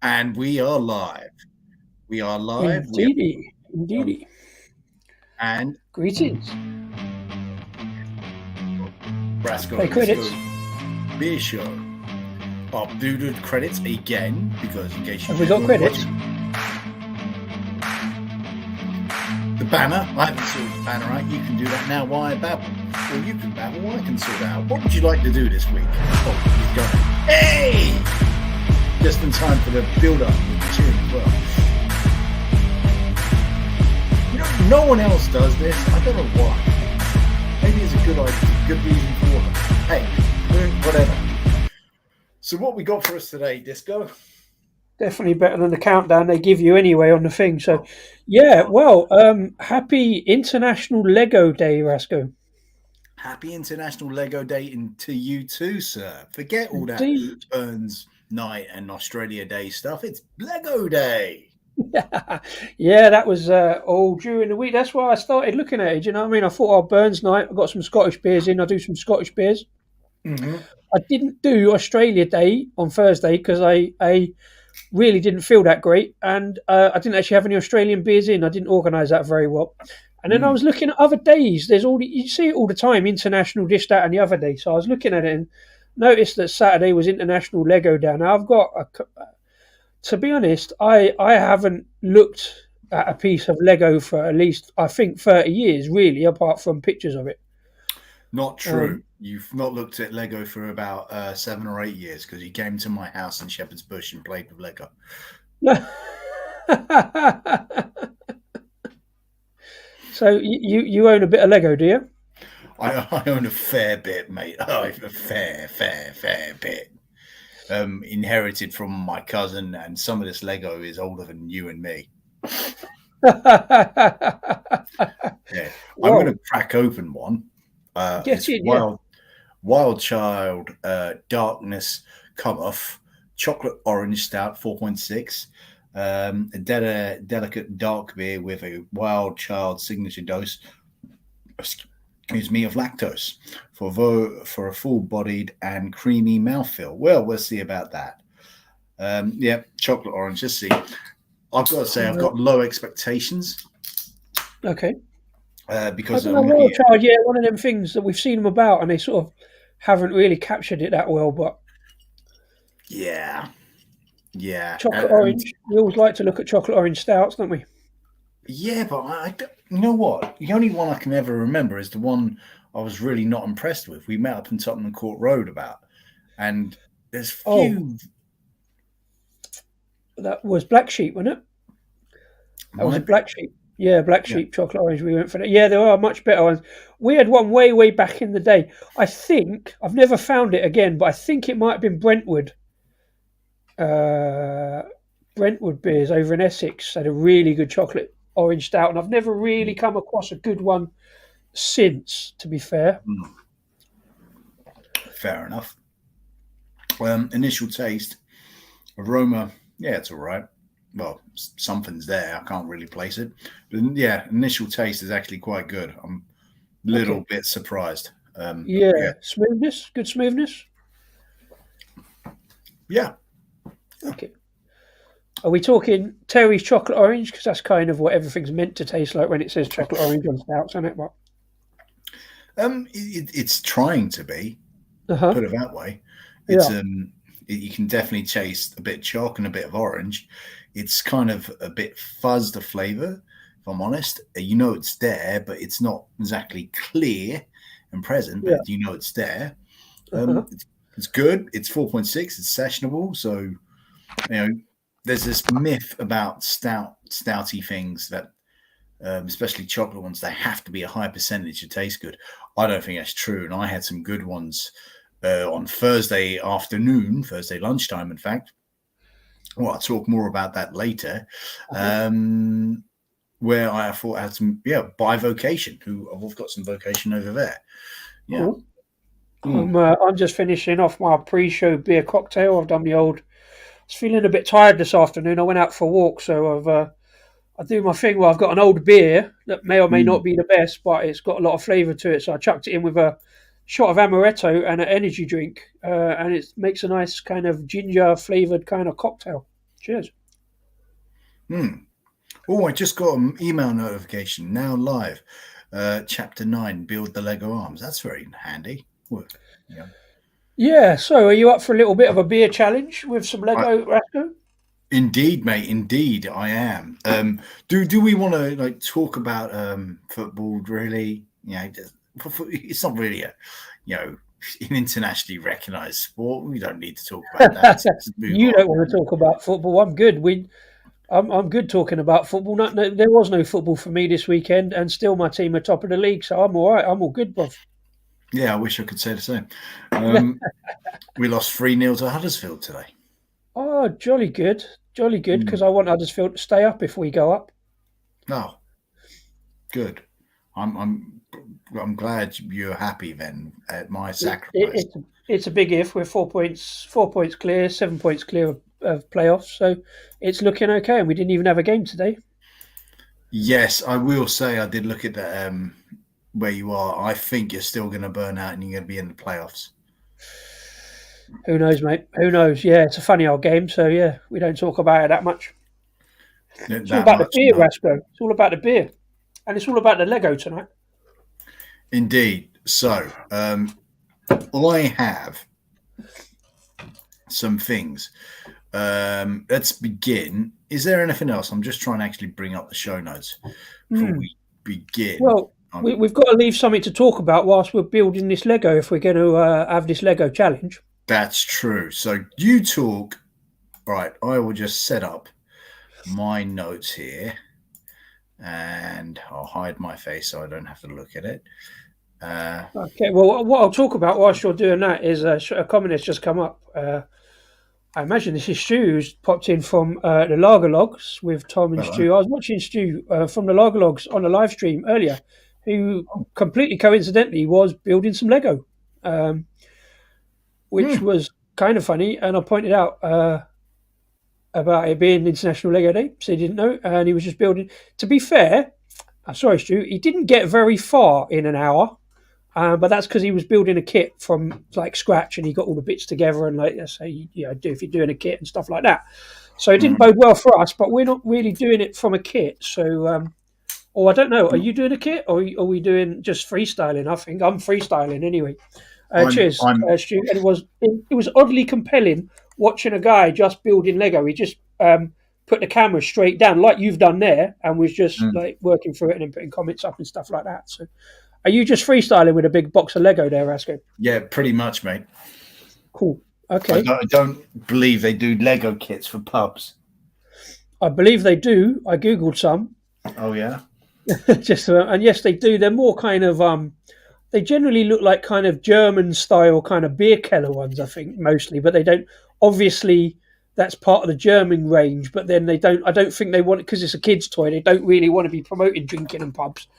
And we are live. We are live. We are, Indeedy, indeedy. and Greetings. Play Brasco, let's credits. go. Beer show. Uploaded credits again because in case you Have we just got weren't credits? watching the banner, I haven't sorted the banner out. You can do that now while I babble, or you can babble. I can sort it out. What would you like to do this week? Oh, he's going. Hey! Just in time for the build-up with the tune as well. No one else does this. I don't know why. Maybe it's a good idea, good reason for them. Hey, whatever. So what we got for us today, Disco? Definitely better than the countdown they give you anyway on the thing. So, yeah, well, happy International Lego Day, Rasco. Happy International Lego Day to you too, sir. Forget all that Indeed. Burns Night and Australia Day stuff. It's Lego Day. Yeah, that was all during the week. That's why I started looking at it. You know what I mean? I thought, oh, Burns Night. I got some Scottish beers in. I do some Scottish beers. Mm-hmm. I didn't do Australia Day on Thursday because I really didn't feel that great, and I didn't actually have any Australian beers in. I didn't organise that very well. And then I was looking at other days. There's you see it all the time, international this, that, and the other day. So I was looking at it and noticed that Saturday was International Lego Day. Now I've got, to be honest, I haven't looked at a piece of Lego for at least I think 30 years, really, apart from pictures of it. Not true. Um, You've not looked at Lego for about 7 or 8 years because you came to my house in Shepherd's Bush and played with Lego. So you own a bit of Lego, do you? I own a fair bit, mate. Oh, a fair bit. Inherited from my cousin, and some of this Lego is older than you and me. Yeah, I'm going Whoa. to crack open one. Get It's in, yeah. Wild Child Darkness Cutoff Chocolate Orange Stout 4.6. A delicate dark beer with a Wild Child signature dose, excuse me, of lactose for a full-bodied and creamy mouthfeel. Well, we'll see about that. Yeah, chocolate orange. Let's see. I've got to say, I've got low expectations Okay. I because don't know, I'm Wild looking at. Child, yeah, one of them things that we've seen them about, and they sort of haven't really captured it that well. But Yeah, yeah, chocolate orange, we always like to look at chocolate orange stouts, don't we? yeah, but you know what? The only one I can ever remember is the one I was really not impressed with. We met up in Tottenham Court Road about, and there's Oh, few. that was Black Sheep, wasn't it? That was a Might be. Black Sheep. Yeah, Black Yeah. Sheep chocolate orange. We went for that. Yeah, there are much better ones. We had one way back in the day. I think I've never found it again, but I think it might have been Brentwood. Uh, Brentwood beers over in Essex had a really good chocolate orange stout, and I've never really come across a good one since. To be fair, Mm, fair enough. Initial taste, aroma, yeah, it's all right. Well, something's there. I can't really place it. But yeah, initial taste is actually quite good. I'm a little okay, bit surprised. Yeah, yeah, smoothness, good smoothness. yeah. Okay, are we talking Terry's chocolate orange? Because that's kind of what everything's meant to taste like when it says chocolate orange on stouts, isn't it? But It's trying to be, uh huh, put it that way. It's yeah, you can definitely taste a bit of chalk and a bit of orange. It's kind of a bit fuzzed the flavor, if I'm honest. You know it's there, but it's not exactly clear and present, yeah, but you know it's there. uh huh, It's good. It's 4.6. It's sessionable. So, you know, there's this myth about stouty things that, especially chocolate ones, they have to be a high percentage to taste good. I don't think that's true. And I had some good ones on Thursday afternoon, Thursday lunchtime, in fact. Well, I'll talk more about that later. uh-huh. Um, where I thought I had some, yeah, by vocation, who I've got some vocation over there. Yeah. Cool. Mm. I'm just finishing off my pre-show beer cocktail. I've done the old. I was feeling a bit tired this afternoon. I went out for a walk, so I do my thing where I've got an old beer that may or may Mm. not be the best, but it's got a lot of flavour to it. So I chucked it in with a shot of amaretto and an energy drink, and it makes a nice kind of ginger flavoured kind of cocktail. Cheers. Oh, I just got an email notification now live. Chapter 9, Build the Lego Arms. That's very handy. Well, yeah. Yeah. So, are you up for a little bit of a beer challenge with some I, Lego, Rasco? indeed, mate. Indeed, I am. Do we want to talk about football? Really? It's not really an internationally recognised sport. We don't need to talk about that. Let's move You on. don't want to talk about football. I'm good. I'm good talking about football. No, there was no football for me this weekend, and still my team are top of the league, so I'm all right. I'm all good, bruv. Yeah, I wish I could say the same. We lost 3-0 to Huddersfield today. Oh, jolly good, because I want Huddersfield to stay up if we go up. Oh, good. I'm glad you're happy then at my sacrifice. It's a big if. We're 4 points clear, 7 points clear of playoffs, so it's looking okay. And we didn't even have a game today. Yes, I will say I did look at that where you are. I think you're still going to burn out and you're going to be in the playoffs. Who knows, mate? Who knows? Yeah, it's a funny old game, so yeah, we don't talk about it that much. It's all about the beer, Rasco. It's all about the beer. And it's all about the Lego tonight. Indeed. So, I have some things. Let's begin. Is there anything else? I'm just trying to actually bring up the show notes before we begin. Well, we've got to leave something to talk about whilst we're building this Lego if we're going to have this Lego challenge. That's true. So you talk. Right, I will just set up my notes here and I'll hide my face so I don't have to look at it. Okay, well, what I'll talk about whilst you're doing that is a comment that's just come up. I imagine this is Stu who's popped in from the Lager Logs with Tom and Stu. I was watching Stu from the Lager Logs on a live stream earlier, who completely coincidentally was building some Lego, which was kind of funny. And I pointed out about it being International Lego Day, so he didn't know, and he was just building. To be fair, sorry, Stu, he didn't get very far in an hour. But that's because he was building a kit from scratch, and he got all the bits together, and do if you're doing a kit and stuff like that. So it didn't bode well for us, but we're not really doing it from a kit. So, or I don't know, are you doing a kit, or are we doing just freestyling? I think I'm freestyling anyway. Cheers, Stu. And it was oddly compelling watching a guy just building Lego. He just put the camera straight down, like you've done there, and was just working through it and then putting comments up and stuff like that. So. Are you just freestyling with a big box of Lego there, Rasco? Yeah, pretty much, mate. Cool. Okay. I don't believe they do Lego kits for pubs. I believe they do. I googled some. Oh yeah. And yes, they do. They're more kind of they generally look like kind of German style kind of beer keller ones, I think, mostly. But they don't. Obviously, that's part of the German range. But then they don't. I don't think they want it because it's a kid's toy. They don't really want to be promoting drinking in pubs.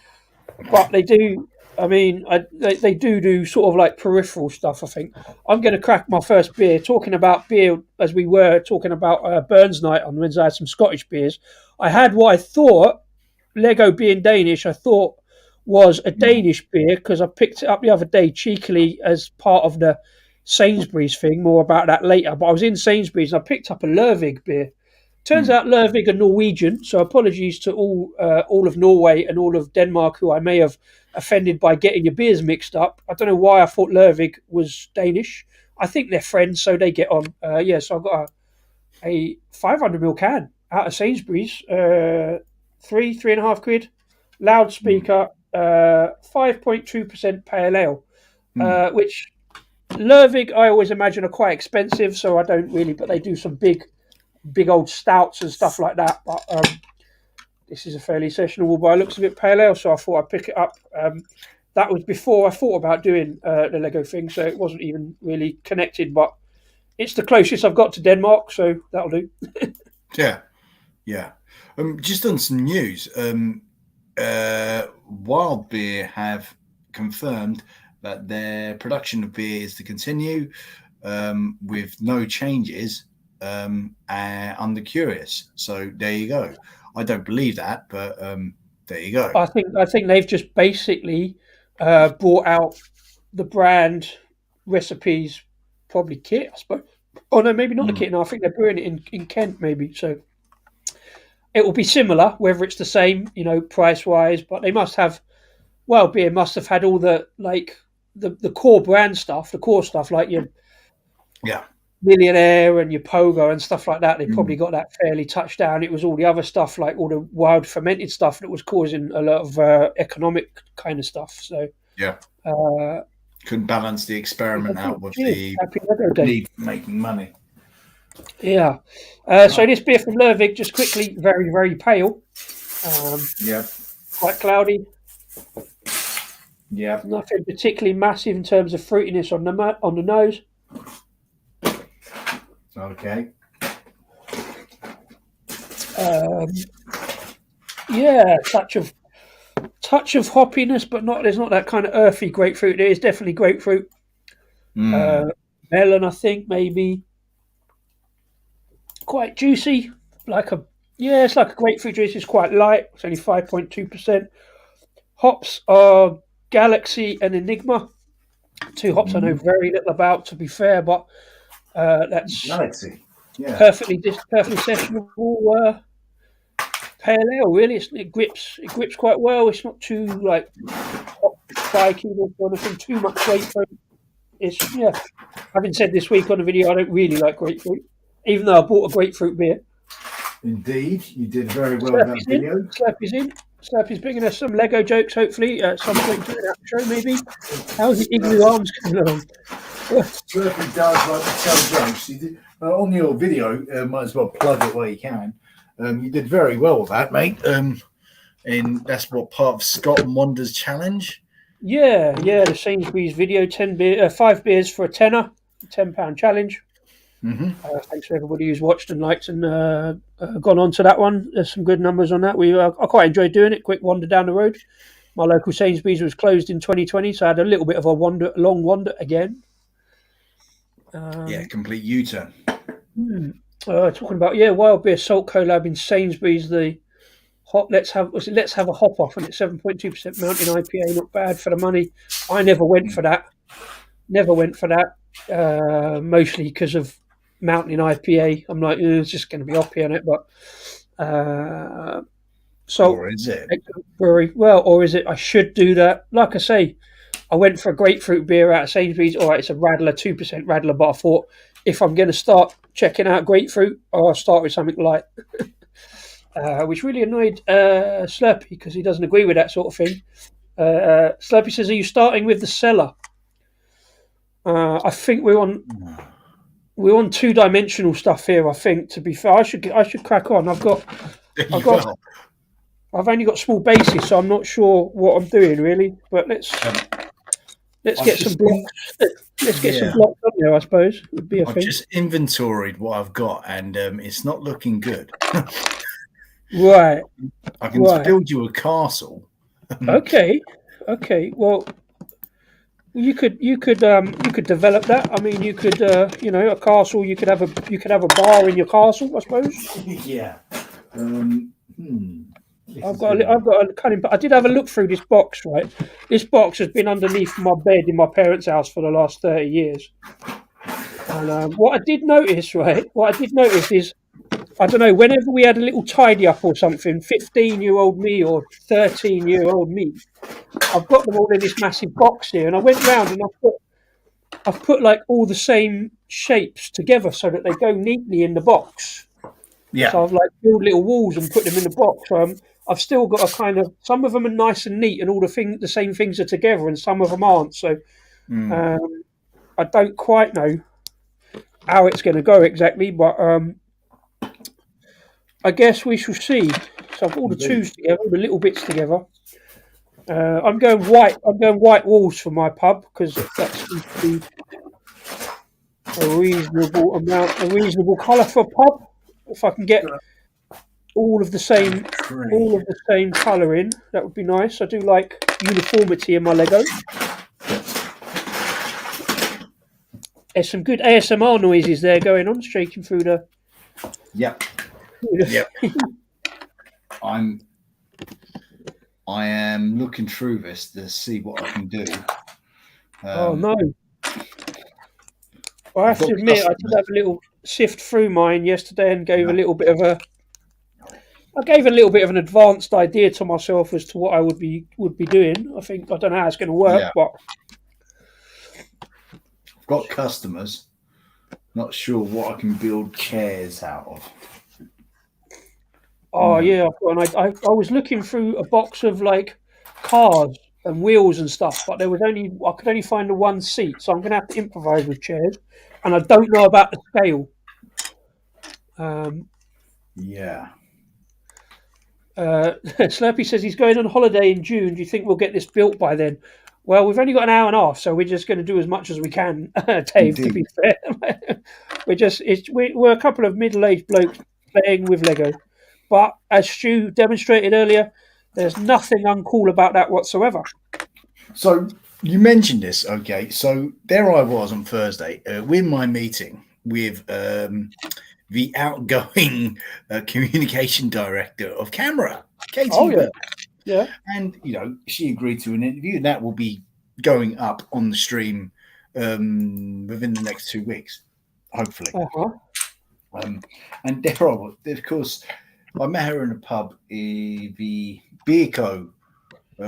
But they do. I mean, they do sort of like peripheral stuff. I think I'm going to crack my first beer. Talking about beer, as we were talking about Burns night on Wednesday, I had some Scottish beers. I had what I thought, Lego being Danish, I thought was a Danish beer because I picked it up the other day cheekily as part of the Sainsbury's thing. More about that later. But I was in Sainsbury's and I picked up a Lervig beer. Turns out Lervig are Norwegian, so apologies to all of Norway and all of Denmark who I may have offended by getting your beers mixed up. I don't know why I thought Lervig was Danish. I think they're friends, so they get on. So I've got a 500ml can out of Sainsbury's, 3.5 quid, loudspeaker, 5.2% pale ale, which Lervig I always imagine are quite expensive, so I don't really, but they do some big old stouts and stuff like that. But this is a fairly sessionable by looks of it pale ale, so I thought I'd pick it up. That was before I thought about doing the Lego thing, so it wasn't even really connected, but it's the closest I've got to Denmark, so that'll do. Yeah. Just on some news, Wild Beer have confirmed that their production of beer is to continue with no changes under Curious. So there you go. I don't believe that, but there you go. I think they've just basically brought out the brand recipes, probably kit, I suppose. Oh no, maybe not the Kit. No, I think they're brewing it in Kent, maybe. So it will be similar, whether it's the same, price wise. But they must have. Well, beer must have had all the the core brand stuff, the core stuff like your Yeah. Millionaire and your Pogo and stuff like that. They probably Mm. got that fairly touched down. It was all the other stuff, like all the wild fermented stuff, that was causing a lot of economic kind of stuff. So Yeah. uh, Couldn't balance the experiment out with cheers. the Happy Lego Day. need for making money. Yeah. So this beer from Lervig, just quickly, very, very pale. Yeah. Quite cloudy. Yeah. Nothing particularly massive in terms of fruitiness on the nose. Okay. Yeah, touch of hoppiness, but there's not that kind of earthy grapefruit. There is definitely grapefruit. Melon, I think, maybe. Quite juicy, it's like a grapefruit juice. It's quite light. It's only 5.2%. Hops are Galaxy and Enigma. Two hops I know very little about, to be fair, but that's Galaxy. Yeah. perfectly sessionable pale ale. Really, it grips quite well. It's not too hot, spiky or anything. Too much grapefruit. Having said this week on the video, I don't really like grapefruit, even though I bought a grapefruit beer. Indeed, you did very well in that video. Slurpy's in. Slurpy's bringing us some Lego jokes, hopefully, at some point during that show, maybe. How's the Igloo Arms coming along? Slurpy does like to tell jokes. You did, on your video, might as well plug it where you can. You did very well with that, mate. And that's what part of Scott and Wonder's challenge. Yeah, the Sainsbury's video, 5 beers for a tenner, £10 challenge. Thanks to everybody who's watched and liked and gone on to that one. There's some good numbers on that. I quite enjoyed doing it. Quick wander down the road. My local Sainsbury's was closed in 2020, so I had a little bit of a long wander again. Complete U-turn. Talking about wild beer salt collab in Sainsbury's. The hot let's have a hop off, and it's 7.2% Mountain IPA. Not bad for the money. I never went for that. Mostly because of Mountain IPA. I'm like, it's just going to be hoppy on it, but or is it? Brewery. Well, or is it? I should do that. Like I say, I went for a grapefruit beer out of Sainsbury's. All right, it's a Radler, 2% Radler, but I thought if I'm going to start checking out grapefruit, I'll start with something light. Which really annoyed Slurpy because he doesn't agree with that sort of thing. Slurpy says, "Are you starting with the cellar?" I think we're on 2-dimensional stuff here. I think, to be fair, I should crack on. I've only got small bases, so I'm not sure what I'm doing really. But let's get some blocks. Let's get some blocks on there. I suppose would be a thing. I've just inventoried what I've got, and it's not looking good. Right. I can build you a castle. Okay. Well, you could develop that. I mean, you could a castle. You could have a bar in your castle, I suppose. Yeah. I've got a cunning. But I did have a look through this box. Right, this box has been underneath my bed in my parents' house for the last 30 years. And what I did notice is, I don't know, whenever we had a little tidy up or something, 15-year-old me or 13-year-old me, I've got them all in this massive box here, and I went round and I've put like all the same shapes together so that they go neatly in the box. Yeah. So I've like built little walls and put them in the box. I've still got a kind of, some of them are nice and neat, and all the same things are together, and some of them aren't. So I don't quite know how it's going to go exactly, but I guess we shall see. So I've all the twos together, all the little bits together. I'm going white. I'm going white walls for my pub because that seems to be a reasonable colour for a pub. If I can get all of the same colour in, that would be nice. I do like uniformity in my Lego. There's some good ASMR noises there going on, shaking through the. Yep. I am looking through this to see what I can do. Oh no! I have to admit, I did have a little sift through mine yesterday and gave a little bit of an advanced idea to myself as to what I would be doing. I don't know how it's going to work, but I've got customers. Not sure what I can build chairs out of. Oh yeah, I was looking through a box of like cars and wheels and stuff, but I could only find the one seat, so I'm going to have to improvise with chairs, and I don't know about the scale. Slurpy says he's going on holiday in June. Do you think we'll get this built by then? Well, we've only got an hour and a half, so we're just going to do as much as we can, Dave. Indeed. To be fair, we're a couple of middle-aged blokes playing with Lego. But as Stu demonstrated earlier, there's nothing uncool about that whatsoever. So you mentioned this, okay? So there I was on Thursday with my meeting with the outgoing communication director of Camera, Katie. Oh yeah, yeah. And she agreed to an interview, and that will be going up on the stream within the next 2 weeks, hopefully. And there I was, of course. I met her in a pub, the Beer Co,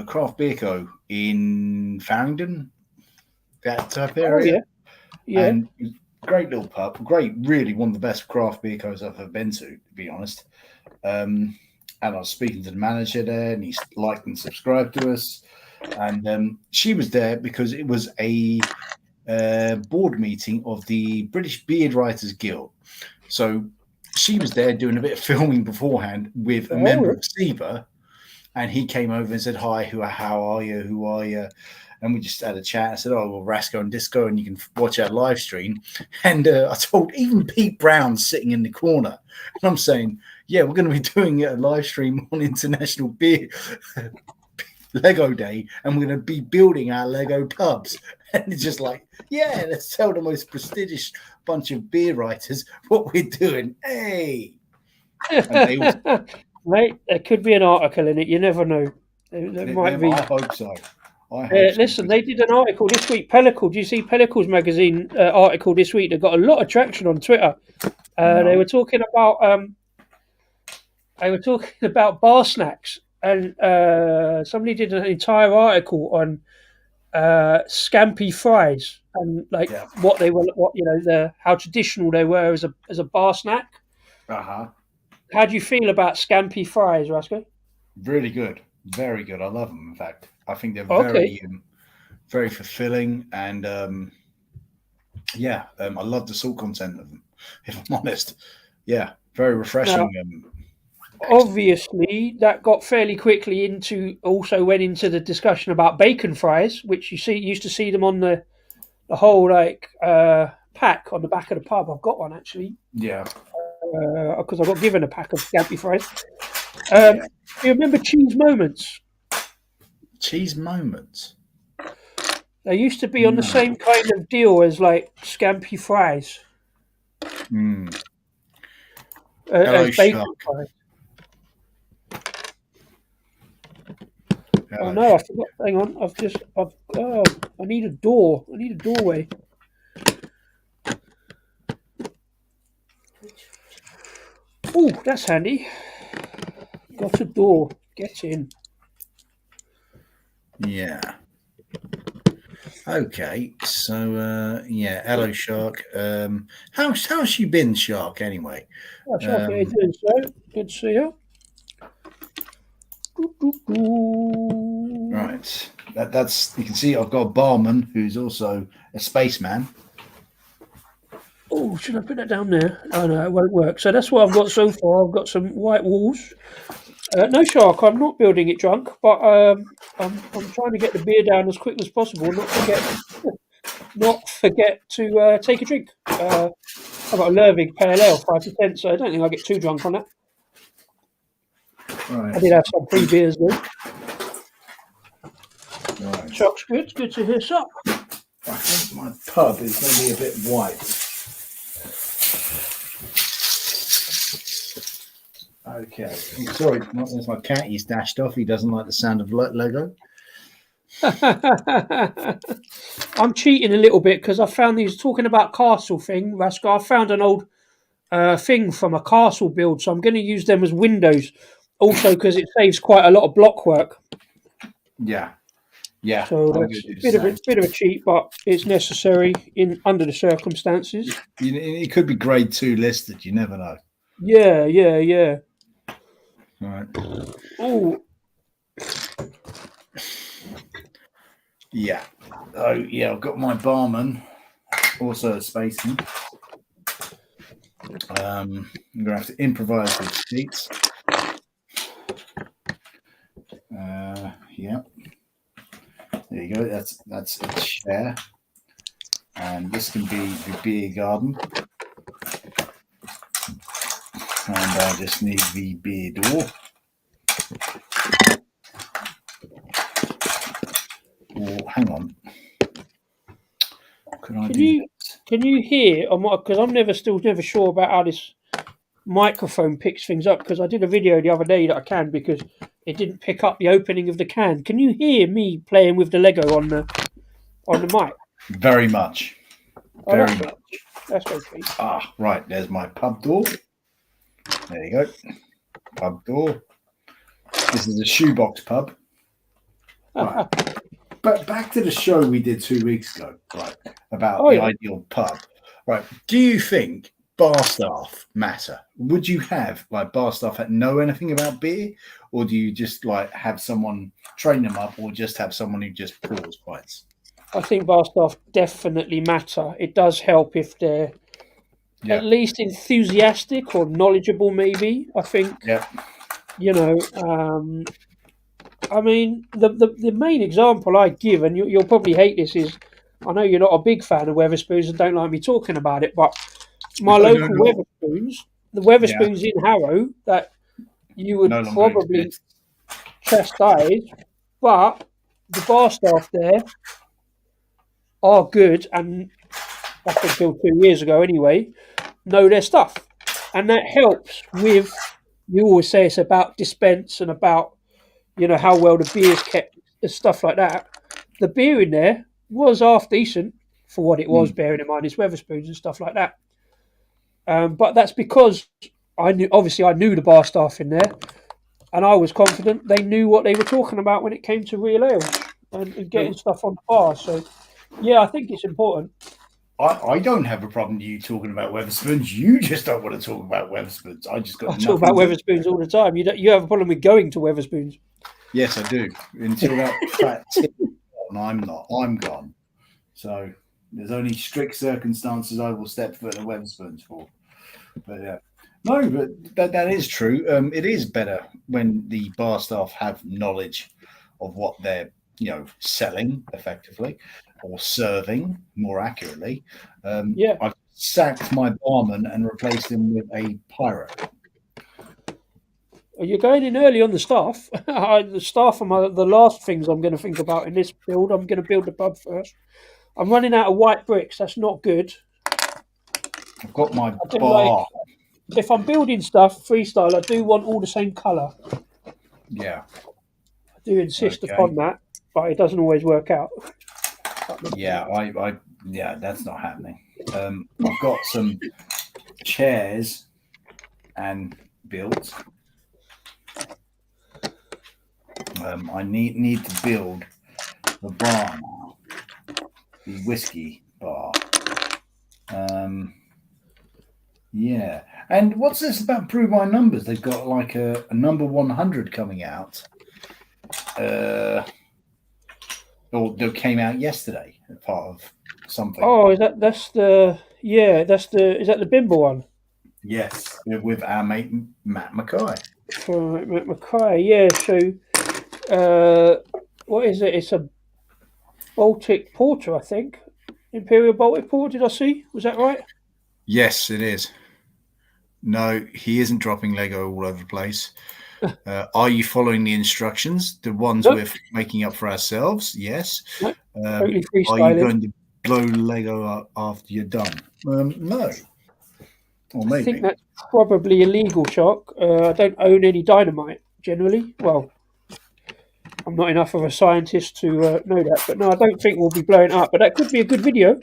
Craft Beer Co in Farringdon, that type of area. Yeah. And great little pub, really one of the best craft beer co's I've ever been to be honest. And I was speaking to the manager there, and he's liked and subscribed to us. And she was there because it was a board meeting of the British Beard Writers Guild. So she was there doing a bit of filming beforehand with a member of SEBA, and he came over and said, "Hi, how are you? Who are you?" And we just had a chat. I said, "Oh, well, Rasco and Disco, and you can watch our live stream." And I told even Pete Brown sitting in the corner, and I'm saying, "Yeah, we're going to be doing a live stream on International Beer Lego Day, and we're going to be building our Lego tubs." And it's just like, yeah, let's tell the most prestigious bunch of beer writers what we're doing. Hey, mate, there could be an article in it. You never know. There might be. I hope so. Listen, they did an article this week. Pellicle, do you see Pellicle's magazine article this week? They got a lot of traction on Twitter. They were talking about bar snacks, and somebody did an entire article on scampi fries and what they were, how traditional they were as a bar snack. How do you feel about scampi fries, Rasco? Really good, very good. I love them. In fact, I think they're very fulfilling, and I love the salt content of them. If I'm honest, very refreshing. Obviously, that got fairly quickly went into the discussion about bacon fries, which used to see them on the whole pack on the back of the pub. I've got one actually. Yeah. Because I got given a pack of scampi fries. Do you remember Cheese Moments? Cheese Moments. They used to be on the same kind of deal as scampi fries. As bacon fries. Oh no, I forgot. Hang on, I need a door. I need a doorway. Oh, that's handy. Got a door. Get in. Yeah. Okay. So hello, Shark. How's you been, Shark? Anyway. Oh, Shark, how you doing, sir? Good to see you. Right. That's you can see I've got a barman who's also a spaceman. Oh, should I put that down there? Oh no, it won't work. So that's what I've got so far. I've got some white walls. No, Shark, I'm not building it drunk, but I'm trying to get the beer down as quick as possible and not forget to take a drink. I've got a Lervig Pale Ale, 5%, so I don't think I'll get too drunk on that. Right. I did have some free beers though. Right. Shark's good. Good to hear, Shark. I think my pub is going to be a bit white. Okay. I'm sorry, there's my cat. He's dashed off. He doesn't like the sound of Lego. I'm cheating a little bit because I found these talking about castle thing, Raskar. I found an old thing from a castle build, so I'm going to use them as windows. Also, because it saves quite a lot of block work. Yeah. Yeah. So I'm that's going to do a the bit of same. a cheat, but it's necessary under the circumstances. It could be grade 2 listed. You never know. Yeah, yeah, yeah. All right. Oh, Yeah. Oh, yeah. I've got my barman, also a spaceman. I'm going to have to improvise with seats. Yeah. There you go. That's a chair. And this can be the beer garden. And I just need the beer door. Or hang on. Can you hear? Because I'm still never sure about how this microphone picks things up. Because I did a video the other day that I can because it didn't pick up the opening of the can. Can you hear me playing with the Lego on the mic? Very much. Very much. That's okay. Right. There's my pub door. There you go. Pub door. This is a shoebox pub. Right. But back to the show we did 2 weeks ago, right? About the ideal pub. Right. Do you think bar staff matter? Would you have bar staff that know anything about beer? Or do you just have someone train them up, or just have someone who just pours pints? I think bar staff definitely matter. It does help if they're at least enthusiastic or knowledgeable, maybe. I think, I mean, the main example I give, and you'll probably hate this, is I know you're not a big fan of Wetherspoons and don't like me talking about it, but my local Wetherspoons, the Wetherspoons in Harrow, that you would probably chastise, but the bar staff there are good, and up until 2 years ago anyway, know their stuff. And that helps with, you always say it's about dispense and about, how well the beer's kept and stuff like that. The beer in there was half decent for what it was, bearing in mind it's Wetherspoons and stuff like that. But that's because I knew the bar staff in there, and I was confident they knew what they were talking about when it came to real ale and getting stuff on the bar. So, yeah, I think it's important. I don't have a problem with you talking about Wetherspoons. You just don't want to talk about Wetherspoons. I talk about Wetherspoons all the time. You have a problem with going to Wetherspoons? Yes, I do. Until that fat tip, I'm not. I'm gone. So there's only strict circumstances I will step foot in Wetherspoons for. But yeah. No, but that is true. It is better when the bar staff have knowledge of what they're selling effectively, or serving more accurately. I've sacked my barman and replaced him with a pirate. You're going in early on the staff. The staff are the last things I'm going to think about in this build. I'm going to build the pub first. I'm running out of white bricks. That's not good. I've got my bar. If I'm building stuff freestyle, I do want all the same colour. Yeah. I do insist upon that, but it doesn't always work out. Yeah, that's not happening. I've got some chairs and built. I need to build the bar now, the whiskey bar. Yeah, and what's this about Brew by Numbers? They've got a number 100 coming out. Or that came out yesterday, part of something. Oh, is that the Bimber one? Yes, with our mate Matt Mackay. Matt Mackay, yeah. So, what is it? It's a Baltic Porter, I think. Imperial Baltic Porter. Did I see? Was that right? Yes, it is. No, he isn't dropping Lego all over the place. Are you following the instructions? The ones we're making up for ourselves? Yes. Totally are you going to blow Lego up after you're done? No. Or maybe. I think that's probably illegal, Shock. I don't own any dynamite, generally. Well, I'm not enough of a scientist to know that. But no, I don't think we'll be blowing it up. But that could be a good video.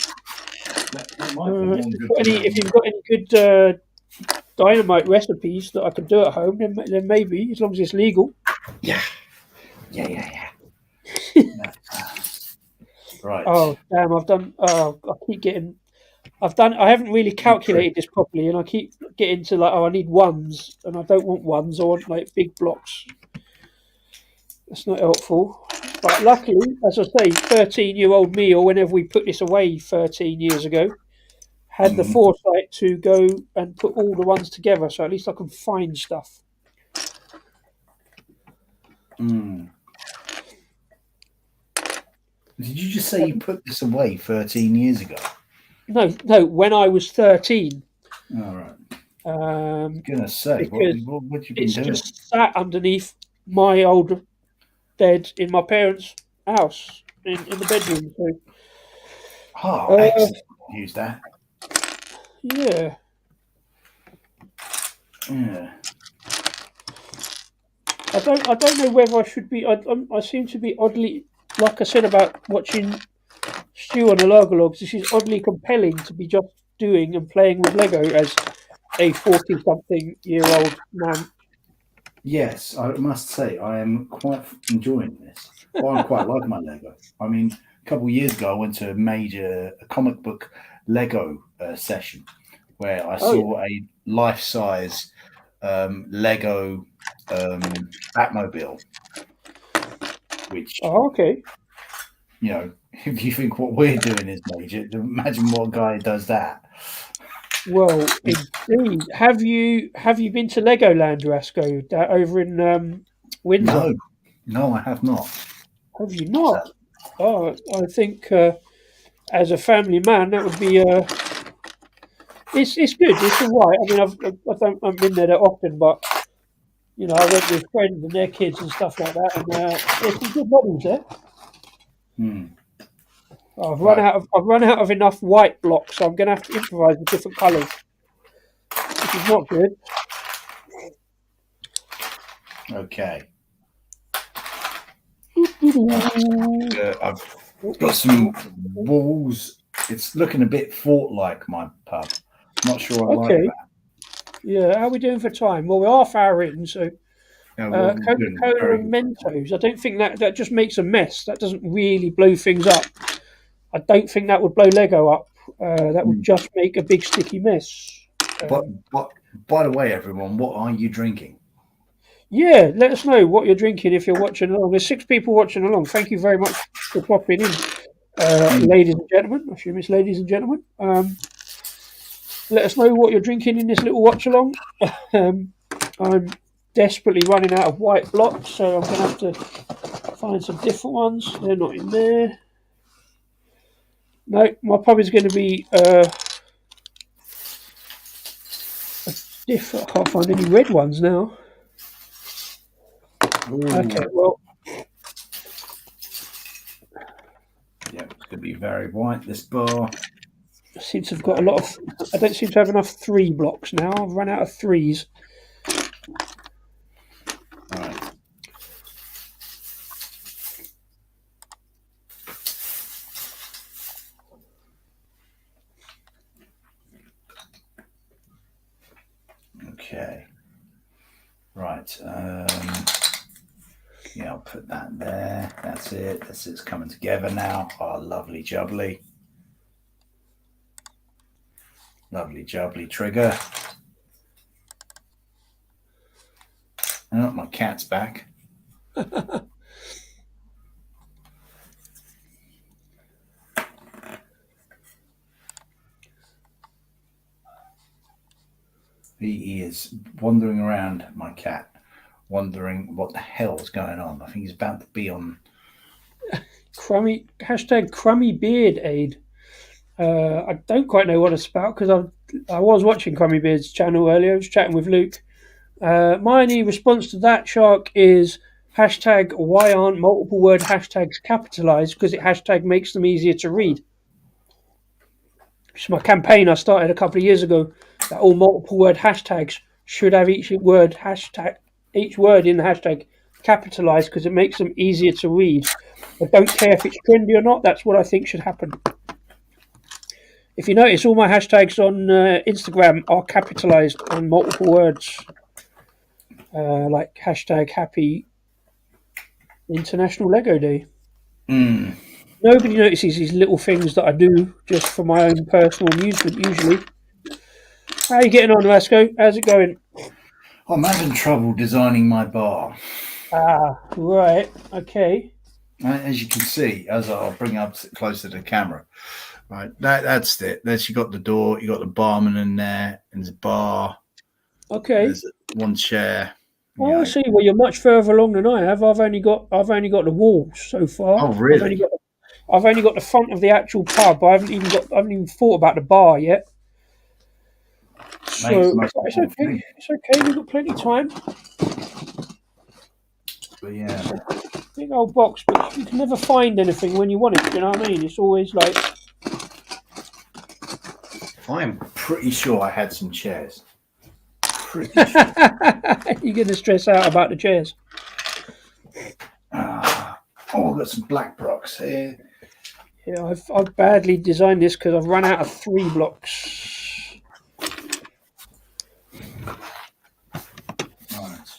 That might be one good If you've got any good dynamite recipes that I could do at home, then maybe, as long as it's legal. Yeah. Right. Oh damn! I've done. I keep getting. I haven't really calculated this properly, and I keep getting to like, oh, I need ones, and I don't want ones. I want like big blocks. That's not helpful. But luckily, as I say, 13-year-old me, or whenever we put this away 13 years ago, had the foresight to go and put all the ones together, so at least I can find stuff. Did you just say you put this away 13 years ago? No, when I was 13. All right. I was going to say, what you been doing? It's just sat underneath my old bed in my parents' house in the bedroom. So, excellent. Use that. Yeah. I don't know whether I should be. I seem to be oddly, like I said about watching Stu on the Logologs. This is oddly compelling to be just doing and playing with Lego as a 40-something-year-old man. Yes, I must say I am quite enjoying this. Well, I quite like my Lego. I mean, a couple of years ago, I went to a comic book Lego session where I saw a life-size Lego Batmobile, which, you know, if you think what we're doing is major, imagine what guy does that. Well, indeed. Have you been to Legoland, Rasco, over in Windsor? No, I have not. Have you not? Oh, I think as a family man, that would be. It's good. It's all right. I mean, I've been there that often, but you know, I went with friends and their kids and stuff like that, and there's some good models there. I've run out of enough white blocks, so I'm going to have to improvise with different colours, which is not good. Okay. I've got some walls. It's looking a bit fort-like, my pub. Not sure I like that. Yeah, how are we doing for time? Well, we're half hour in, so Coca-Cola and Mentos. I don't think that just makes a mess. That doesn't really blow things up. I don't think that would blow Lego up. That would just make a big sticky mess. But by the way, everyone, what are you drinking? Yeah, let us know what you're drinking if you're watching along. There's 6 people watching along. Thank you very much for popping in, ladies and gentlemen. I assume it's ladies and gentlemen. Let us know what you're drinking in this little watch along. I'm desperately running out of white blocks, so I'm going to have to find some different ones. They're not in there. No, my pub is going to be different. I can't find any red ones now. Ooh. Okay, well. Yeah, it's going to be very white, this bar. I seem to have got a lot of. I don't seem to have enough 3 blocks now. I've run out of 3s. All right. Okay. Right. Yeah, I'll put that there. That's it. It's coming together now. Oh, lovely jubbly. Lovely jubbly trigger. Oh, my cat's back. He is wandering around, my cat, wondering what the hell's going on. I think he's about to be on Crummy Beard Aid. I don't quite know what it's about because I was watching Crummy Beard's channel earlier. I was chatting with Luke. My only response to that, Shark, is hashtag why aren't multiple word hashtags capitalized, because it hashtag makes them easier to read. It's my campaign I started a couple of years ago that all multiple word hashtags should have each word in the hashtag capitalised because it makes them easier to read. I don't care if it's trendy or not. That's what I think should happen. If you notice, all my hashtags on Instagram are capitalised on multiple words, like hashtag Happy International Lego Day. Nobody notices these little things that I do just for my own personal amusement, usually. How are you getting on, Rasco? How's it going? I'm having trouble designing my bar. Ah, right. Okay. As you can see, as I'll bring up closer to the camera, right? That's it. There's you got the door, you got the barman in there, and the bar. Okay. There's one chair. Oh, I see. Well, you're much further along than I have. I've only got the walls so far. Oh, really? I've only got the front of the actual pub. I haven't even thought about the bar yet. So it's okay. It's okay. We've got plenty of time. But yeah, big old box, but you can never find anything when you want it. You know what I mean? It's always like. I am pretty sure I had some chairs. Pretty sure. You're going to stress out about the chairs. Oh, I've got some black blocks here. Yeah, I've badly designed this because I've run out of 3 blocks. Right.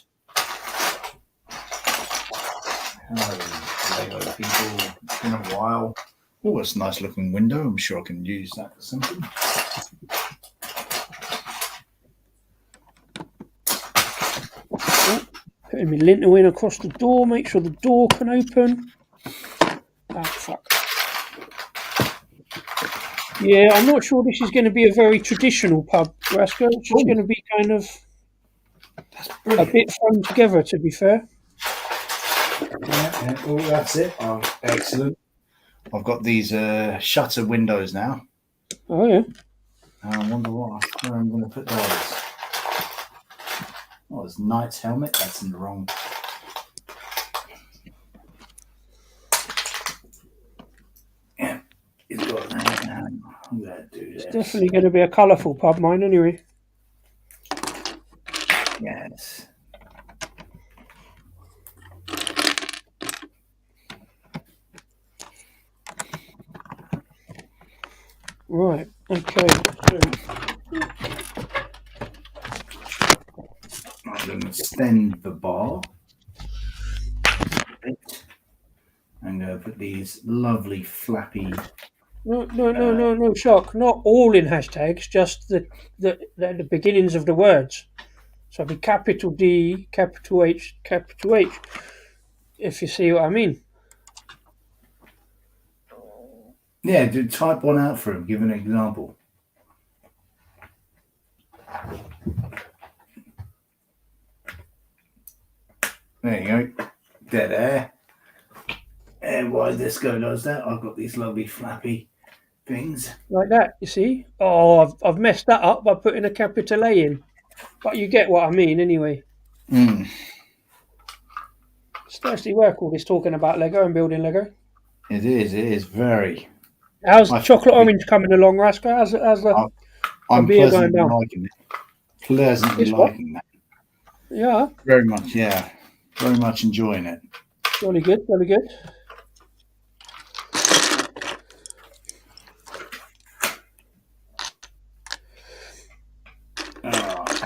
Hello, Lego people. It's been a while. Oh, it's a nice looking window. I'm sure I can use that for something. Putting my lintel in across the door, make sure the door can open. Ah, fuck. Yeah, I'm not sure this is going to be a very traditional pub, Rasco. It's just going to be kind of a bit thrown together, to be fair. Yeah. Oh, that's it. Oh, excellent. I've got these shutter windows now. Oh, yeah. I wonder where I'm going to put those. Oh, there's Knight's helmet. That's in the wrong. Yeah, he's got that. I'm going to do this. It's definitely going to be a colourful pub, mine, anyway. Yes. Right. Okay. I'm going to extend the bar. I'm going to put these lovely flappy. No, Shock. Not all in hashtags, just the beginnings of the words. So it'll be capital D, capital H, capital H, if you see what I mean. Yeah, type one out for him. Give an example. There you go. Dead air. And why this guy does that, I've got these lovely flappy things. Like that, you see? Oh, I've messed that up by putting a capital A in. But you get what I mean anyway. Mm. It's actually work, all this talking about Lego and building Lego. It is very. How's chocolate orange coming along, Rasco? How's the I'm beer pleasantly going down? liking it. Pleasantly liking that. Yeah. Very much, yeah. Very much enjoying it. Jolly good, jolly good.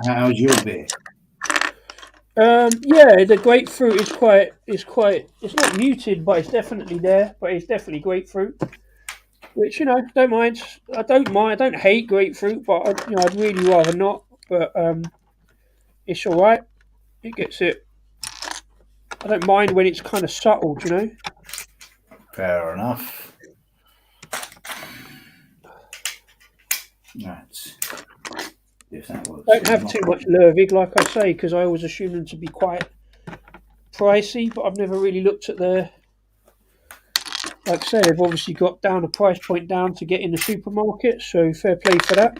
How's your beer? Yeah, the grapefruit is quite. It's not muted, but it's definitely there. But it's definitely grapefruit, which don't mind. I don't hate grapefruit, but I'd really rather not. But it's all right. It gets it. I don't mind when it's kind of subtle, Fair enough. Right. If that works. Don't have too much Lervig, like I say, because I always assume them to be quite pricey, but I've never really looked at their. Like I say, they've obviously got down a price point down to get in the supermarket, so fair play for that.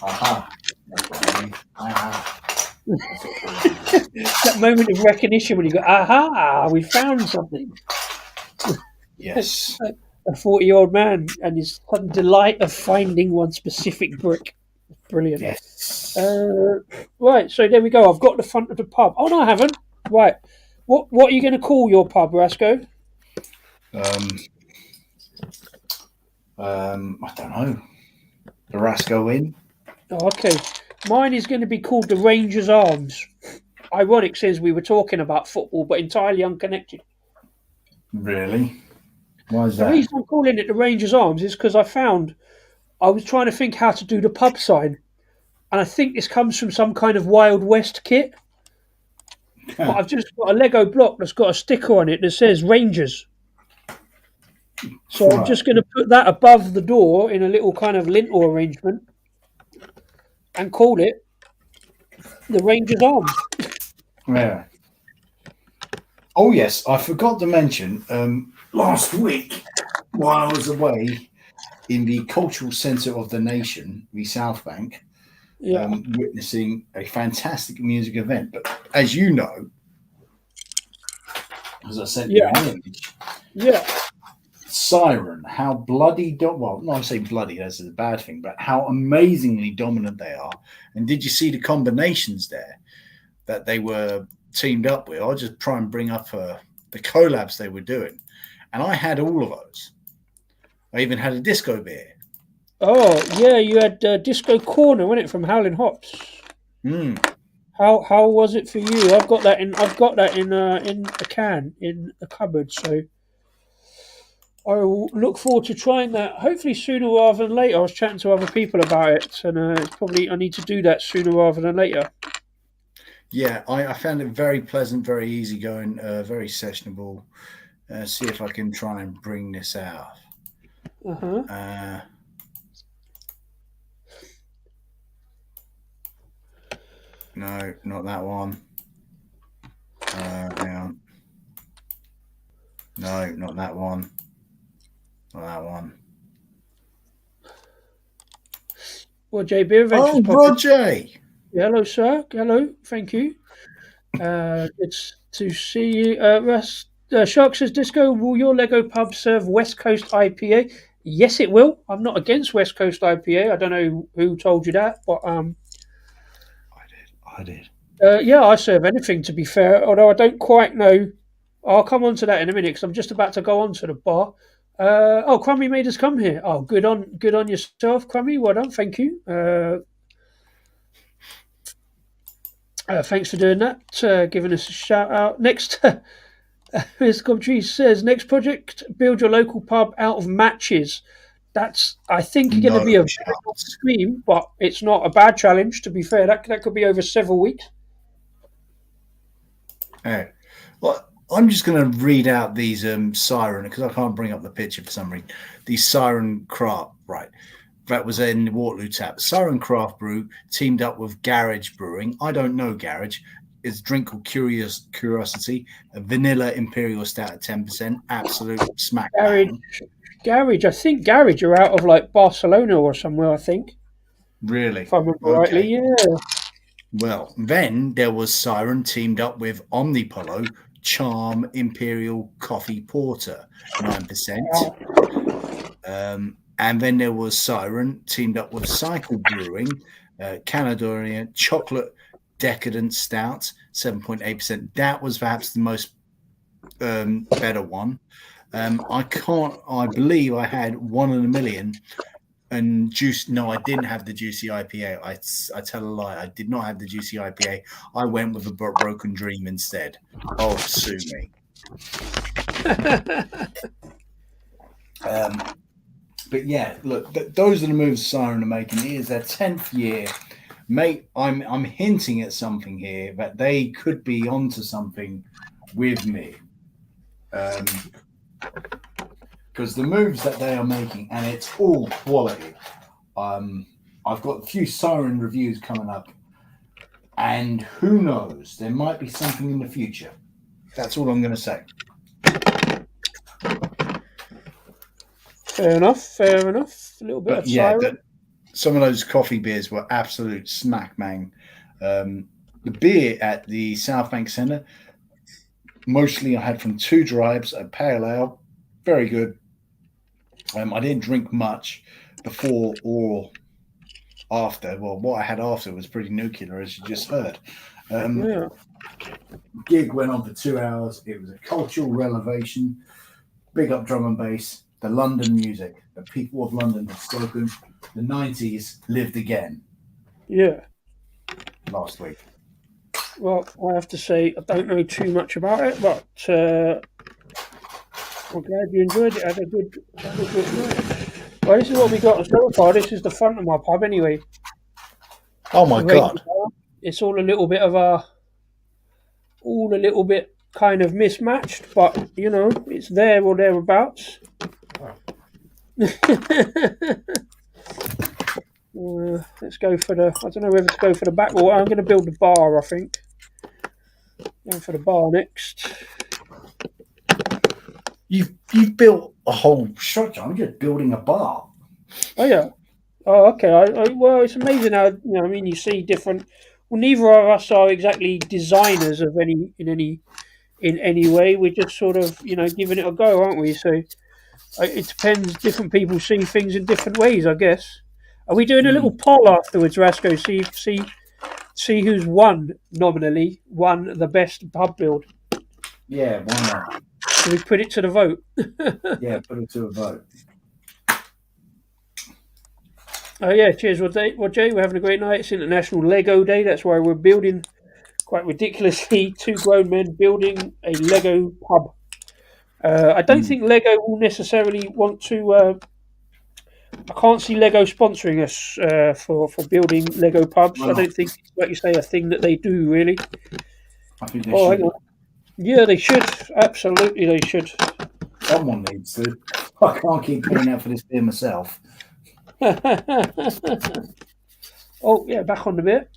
Aha. That's what I mean. Aha. That moment of recognition when you go, aha, we found something. Yes. A 40-year-old man and his sudden delight of finding one specific brick. Brilliant. Yes. Right, so there we go. I've got the front of the pub. Oh no, I haven't. Right, what are you going to call your pub, Rasco? Um, I don't know. The Rasco Inn. Oh, okay, mine is going to be called the Rangers Arms. Ironic, since we were talking about football, but entirely unconnected. Really? Why is The that? reason I'm calling it the Rangers Arms is because I was trying to think how to do the pub sign, and I think this comes from some kind of Wild West kit. But I've just got a Lego block that's got a sticker on it that says Rangers. So I'm Right. just going to put that above the door in a little kind of lintel arrangement and call it the Rangers Arms. Yeah. Oh yes, I forgot to mention. Last week, while I was away in the cultural centre of the nation, the South Bank, Yeah, witnessing a fantastic music event. But as you know, as I sent you yeah, an image, yeah. Siren, how well, not to say bloody, that's a bad thing, but how amazingly dominant they are. And did you see the combinations there that they were teamed up with? I'll just try and bring up the collabs they were doing. And I had all of those. I even had a disco beer. Oh, yeah, you had Disco Corner, wasn't it, from Howling Hops? Mm. How was it for you? I've got that in a can in a cupboard, so I will look forward to trying that. Hopefully sooner rather than later. I was chatting to other people about it, and it's probably I need to do that sooner rather than later. Yeah, I found it very pleasant, very easygoing, very sessionable. See if I can try and bring this out. Uh huh. Uh, no, not that one. Hang on. No, not that one. Not that one. Well, JB Adventures Oh, Poppy. Roger! Hello, sir. Hello. Thank you. It's to see you. Shark says, Disco, will your Lego pub serve West Coast IPA? Yes, it will. I'm not against West Coast IPA. I don't know who told you that, but I did. yeah, I serve anything. To be fair, although I don't quite know. I'll come on to that in a minute because I'm just about to go on to the bar. Oh, Crummy made us come here. Oh, good on yourself, Crummy. Well done. Thank you. Thanks for doing that. Giving us a shout out. Next, Mr. Coventry says, next project, build your local pub out of matches. That's, I think, going to No be a very long chance. stream, but it's not a bad challenge. To be fair, that could be over several weeks. Hey, well, I'm just going to read out these siren because I can't bring up the picture for some reason. These siren craft, right? That was in Waterloo Tap. Siren Craft Brew teamed up with Garage Brewing. I don't know Garage. It's a drink called Curiosity, a vanilla imperial stout at 10%. Absolute smack Garage, bang. I think Garage are out of like Barcelona or somewhere. I think, Really? if I remember rightly. Okay. Yeah. Well, then there was Siren teamed up with Omnipolo Charm Imperial Coffee Porter, 9%. And then there was Siren teamed up with Cycle Brewing, Canadoria Chocolate Decadent Stout, 7.8%. That was perhaps the most better one. I believe I had one in a million and juice. No, I didn't have the juicy IPA. I tell a lie. I did not have the juicy IPA. I went with a Broken Dream instead. Oh, sue me. But yeah, look, those are the moves Siren are making. It is their 10th year. Mate, I'm hinting at something here that they could be onto something with me. Because the moves that they are making, and it's all quality. I've got a few Siren reviews coming up, and who knows, there might be something in the future. That's all I'm going to say. Fair enough. Fair enough. A little bit of Siren. Some of those coffee beers were absolute smack bang. The beer at the South Bank Centre, mostly I had from Two Tribes, a pale ale, very good. I didn't drink much before or after. Well, what I had after was pretty nuclear, as you just heard. Yeah. Gig went on for 2 hours. It was a cultural revelation. Big up drum and bass. The London music. The people of London have spoken. The 90s lived again Yeah. last week. Well, I have to say I don't know too much about it, but I'm glad you enjoyed it. Had a good night. Well, this is what we got so far. This is the front of my pub, anyway. Oh my God. It's all a little bit kind of mismatched, but you know, it's there or thereabouts. Let's go for the. I don't know whether to go for the back wall. I'm going to build the bar. I think. Going for the bar next. You've built a whole structure. I'm just building a bar. Oh yeah. Oh okay. Well, it's amazing how I mean, you see different. Well, neither of us are exactly designers of in any way. We're just sort of giving it a go, aren't we? So it depends. Different people see things in different ways, I guess. Are we doing a little poll afterwards, Rasco? See who's nominally won the best pub build. Yeah, why not? Should we put it to the vote? Yeah, put it to a vote. Oh yeah, cheers. Well, Jay, we're having a great night. It's International Lego Day. That's why we're building, quite ridiculously, two grown men building a Lego pub. I don't think Lego will necessarily want to. I can't see Lego sponsoring us for building Lego pubs. I don't think, like you say, a thing that they do really. I think they should. Yeah, they should. Absolutely, they should. Someone needs to. I can't keep paying out for this beer myself. Oh yeah, back on the bit.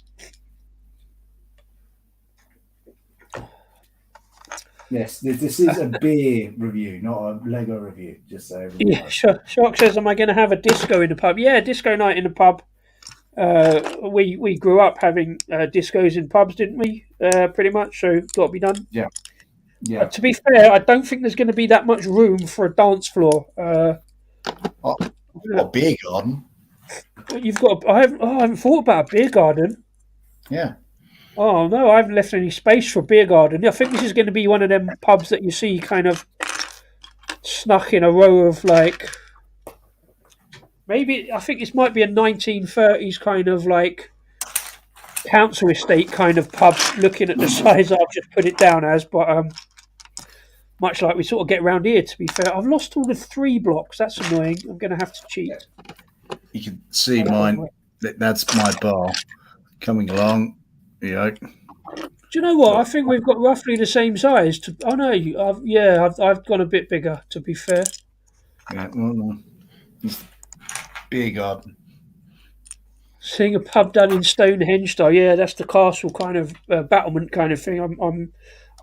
Yes, this is a beer review, not a Lego review. Just so everyone knows. Shark says, "Am I going to have a disco in the pub?" Yeah, disco night in the pub. We grew up having discos in pubs, didn't we? Pretty much. So got to be done. Yeah. To be fair, I don't think there's going to be that much room for a dance floor. A beer garden. You've got. I haven't thought about a beer garden. Yeah. Oh no, I haven't left any space for a beer garden. I think this is going to be one of them pubs that you see kind of snuck in a row of like. Maybe I think this might be a 1930s kind of like council estate kind of pub. Looking at the size I've just put it down as, but much like we sort of get around here. To be fair, I've lost all the 3 blocks. That's annoying. I'm going to have to cheat. You can see mine. That's my bar coming along. Yeah. Do you know what? I think we've got roughly the same size. I've gone a bit bigger. To be fair. Yeah. Well, beer garden. Seeing a pub done in Stonehenge style, yeah, that's the castle kind of battlement kind of thing.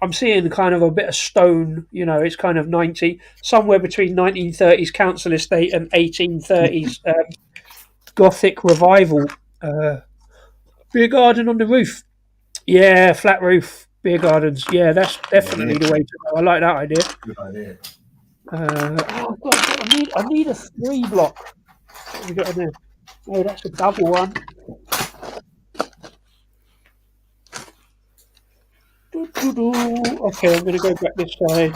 I'm seeing kind of a bit of stone. It's kind of somewhere between 1930s council estate and 1830s Gothic revival. Beer garden on the roof. Yeah, flat roof beer gardens. Yeah, that's definitely the way to go. I like that idea. Good idea. I need a 3 block. What have we got in there? Oh, that's a double one. Okay, I'm going to go back this side.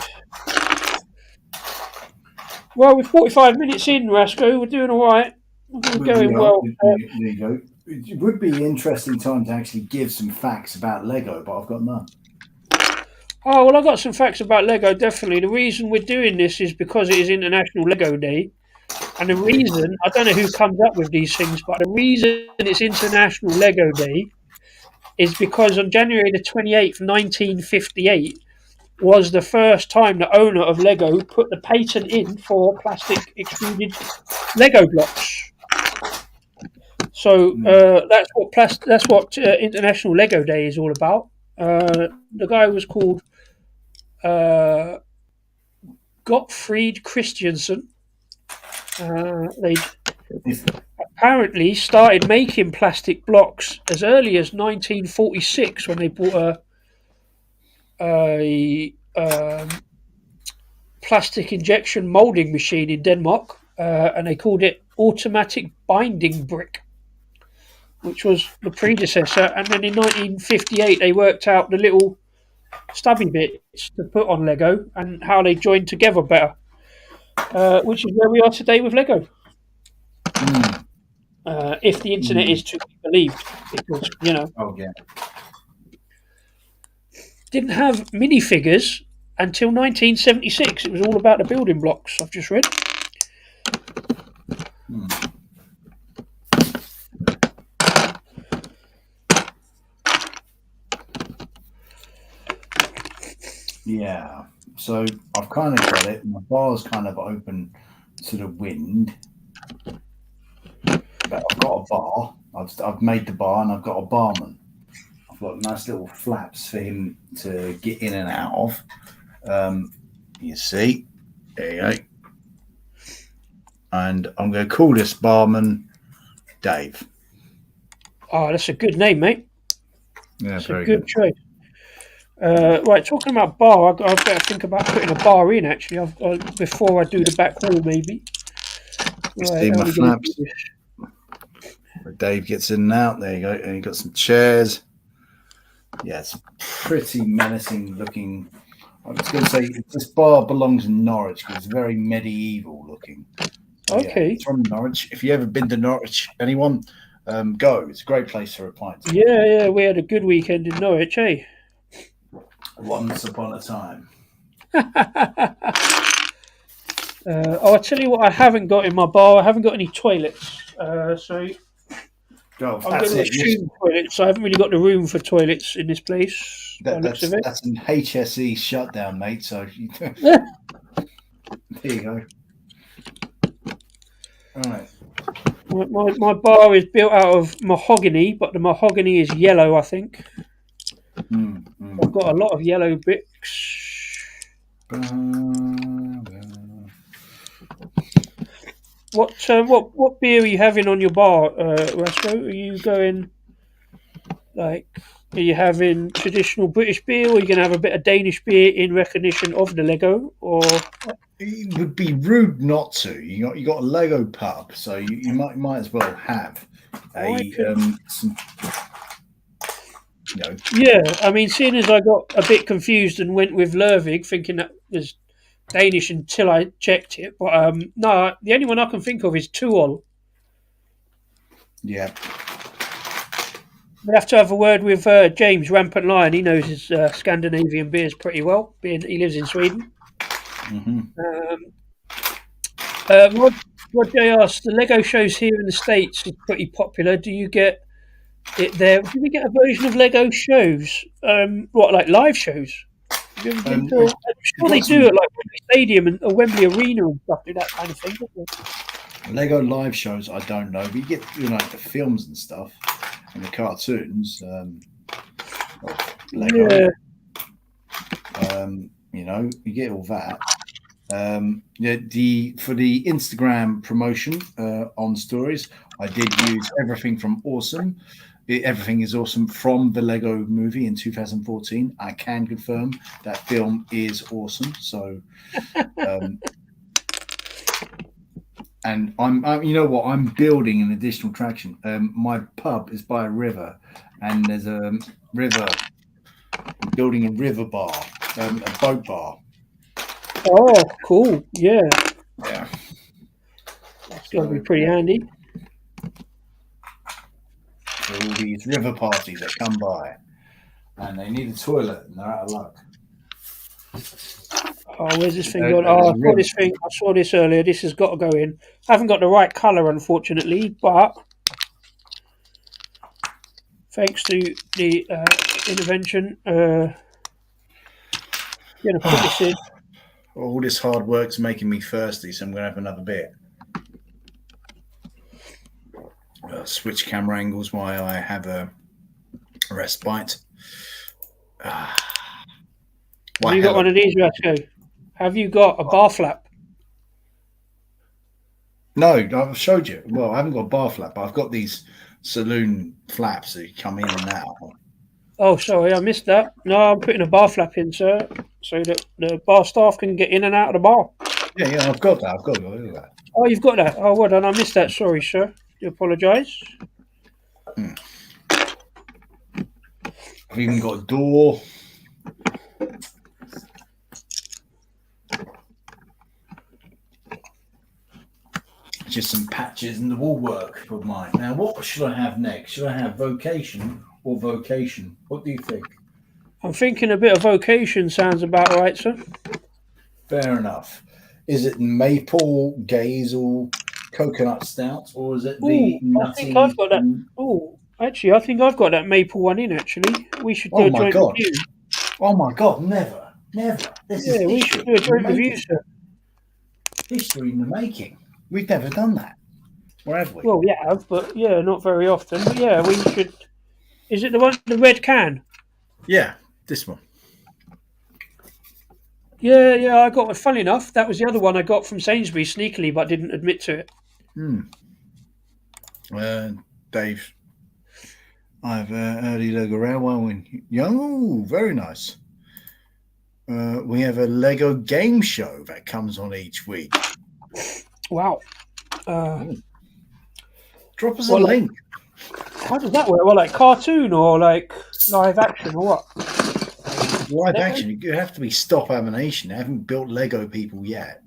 Well, we're 45 minutes in, Rasco. We're doing all right. We're going well. There you go. It would be an interesting time to actually give some facts about Lego, but I've got none. Oh, well, I've got some facts about Lego, definitely. The reason we're doing this is because it is International Lego Day. And the reason, I don't know who comes up with these things, but the reason it's International Lego Day is because on January the 28th, 1958, was the first time the owner of Lego put the patent in for plastic extruded Lego blocks. So that's what International Lego Day is all about. The guy was called Gottfried Christiansen. They apparently started making plastic blocks as early as 1946 when they bought a plastic injection molding machine in Denmark, and they called it automatic binding brick. which was the predecessor, and then in 1958 they worked out the little stubby bits to put on Lego and how they joined together better, which is where we are today with Lego. If the internet is to be believed, because Oh yeah. didn't have minifigures until 1976. It was all about the building blocks. I've just read. Yeah. So I've kind of got it. My bar's kind of open to the wind. But I've got a bar. I've made the bar and I've got a barman. I've got nice little flaps for him to get in and out of. You see, there you go. And I'm going to call this barman Dave. Oh, that's a good name, mate. Yeah, That's very a good choice. Right, talking about bar, I've got to think about putting a bar in. Actually, before I do the back wall, maybe. See my flaps. Dave gets in and out. There you go. And you got some chairs. Yeah, it's pretty menacing looking. I was going to say this bar belongs in Norwich because it's very medieval looking. Okay. Yeah, it's from Norwich. If you ever been to Norwich, anyone, go. It's a great place for a pint. Yeah, we had a good weekend in Norwich, eh? Once upon a time. I'll tell you what I haven't got in my bar. I haven't got any toilets. So Go. I'm going to assume toilets. I haven't really got the room for toilets in this place. That's an HSE shutdown, mate. So there you go. All right. My bar is built out of mahogany, but the mahogany is yellow, I think. I've got a lot of yellow bricks. What beer are you having on your bar, Rasco? Are you going are you having traditional British beer, or are you going to have a bit of Danish beer in recognition of the Lego? Or it would be rude not to. You got a Lego pub, so you might as well have some. Yeah, I mean, seeing as I got a bit confused and went with Lervig, thinking that was Danish until I checked it, but no, the only one I can think of is Tuol. Yeah. We have to have a word with James Rampant Lion. He knows his Scandinavian beers pretty well, being he lives in Sweden. Roger asked, the Lego shows here in the States is pretty popular. Do you get it there? Do we get a version of Lego shows? Like live shows? I'm sure they do at like Wembley Stadium and Wembley Arena and stuff, do that kind of thing. Lego live shows, I don't know. But you get the films and stuff and the cartoons. Lego. Yeah. You get all that. For the Instagram promotion on stories, I did use everything from Awesome. Everything is Awesome from the Lego movie in 2014. I can confirm that film is awesome. So, and I'm building an additional attraction. My pub is by a river, and there's a river. I'm building a river bar, a boat bar. Oh, cool! Yeah. That's going to be pretty handy. For all these river parties that come by, and they need a toilet, and they're out of luck. Oh, where's this thing going? Oh, I saw this earlier. This has got to go in. I haven't got the right colour, unfortunately, but thanks to the intervention, going to put this in. All this hard work's making me thirsty, so I'm going to have another beer. Switch camera angles while I have a respite. Have you got one of these, Rasco? Have you got a bar flap? No, I've showed you. Well, I haven't got a bar flap, but I've got these saloon flaps that come in and out. Oh, sorry, I missed that. No, I'm putting a bar flap in, sir, so that the bar staff can get in and out of the bar. Yeah, I've got that. I've got that. Oh, you've got that. Oh, well done. I missed that. Sorry, sir. I apologise. I've even got a door. Just some patches in the woolwork for mine. Now, what should I have next? Should I have vocation or vocation? What do you think? I'm thinking a bit of vocation sounds about right, sir. Fair enough. Is it maple, gazel, coconut stout, or is it the I nutty? think I've got that. Oh, actually, I think I've got that maple one in. Actually, we should do Oh a my joint god! review. Oh my god! Never, never. This is We history should do a in the joint review, making. sir. History in the making. We've never done that. Where have we? Well, we have, but not very often. But yeah, we should. Is it the one, the red can? Yeah, this one. Yeah. I got. Funny enough, that was the other one I got from Sainsbury's sneakily, but didn't admit to it. Dave, I've early Lego Railway win. Oh, very nice. We have a Lego game show that comes on each week. Wow. Drop us a link. How does that work? Well, like cartoon or like live action or what? Live action. You have to be stop animation. They haven't built Lego people yet.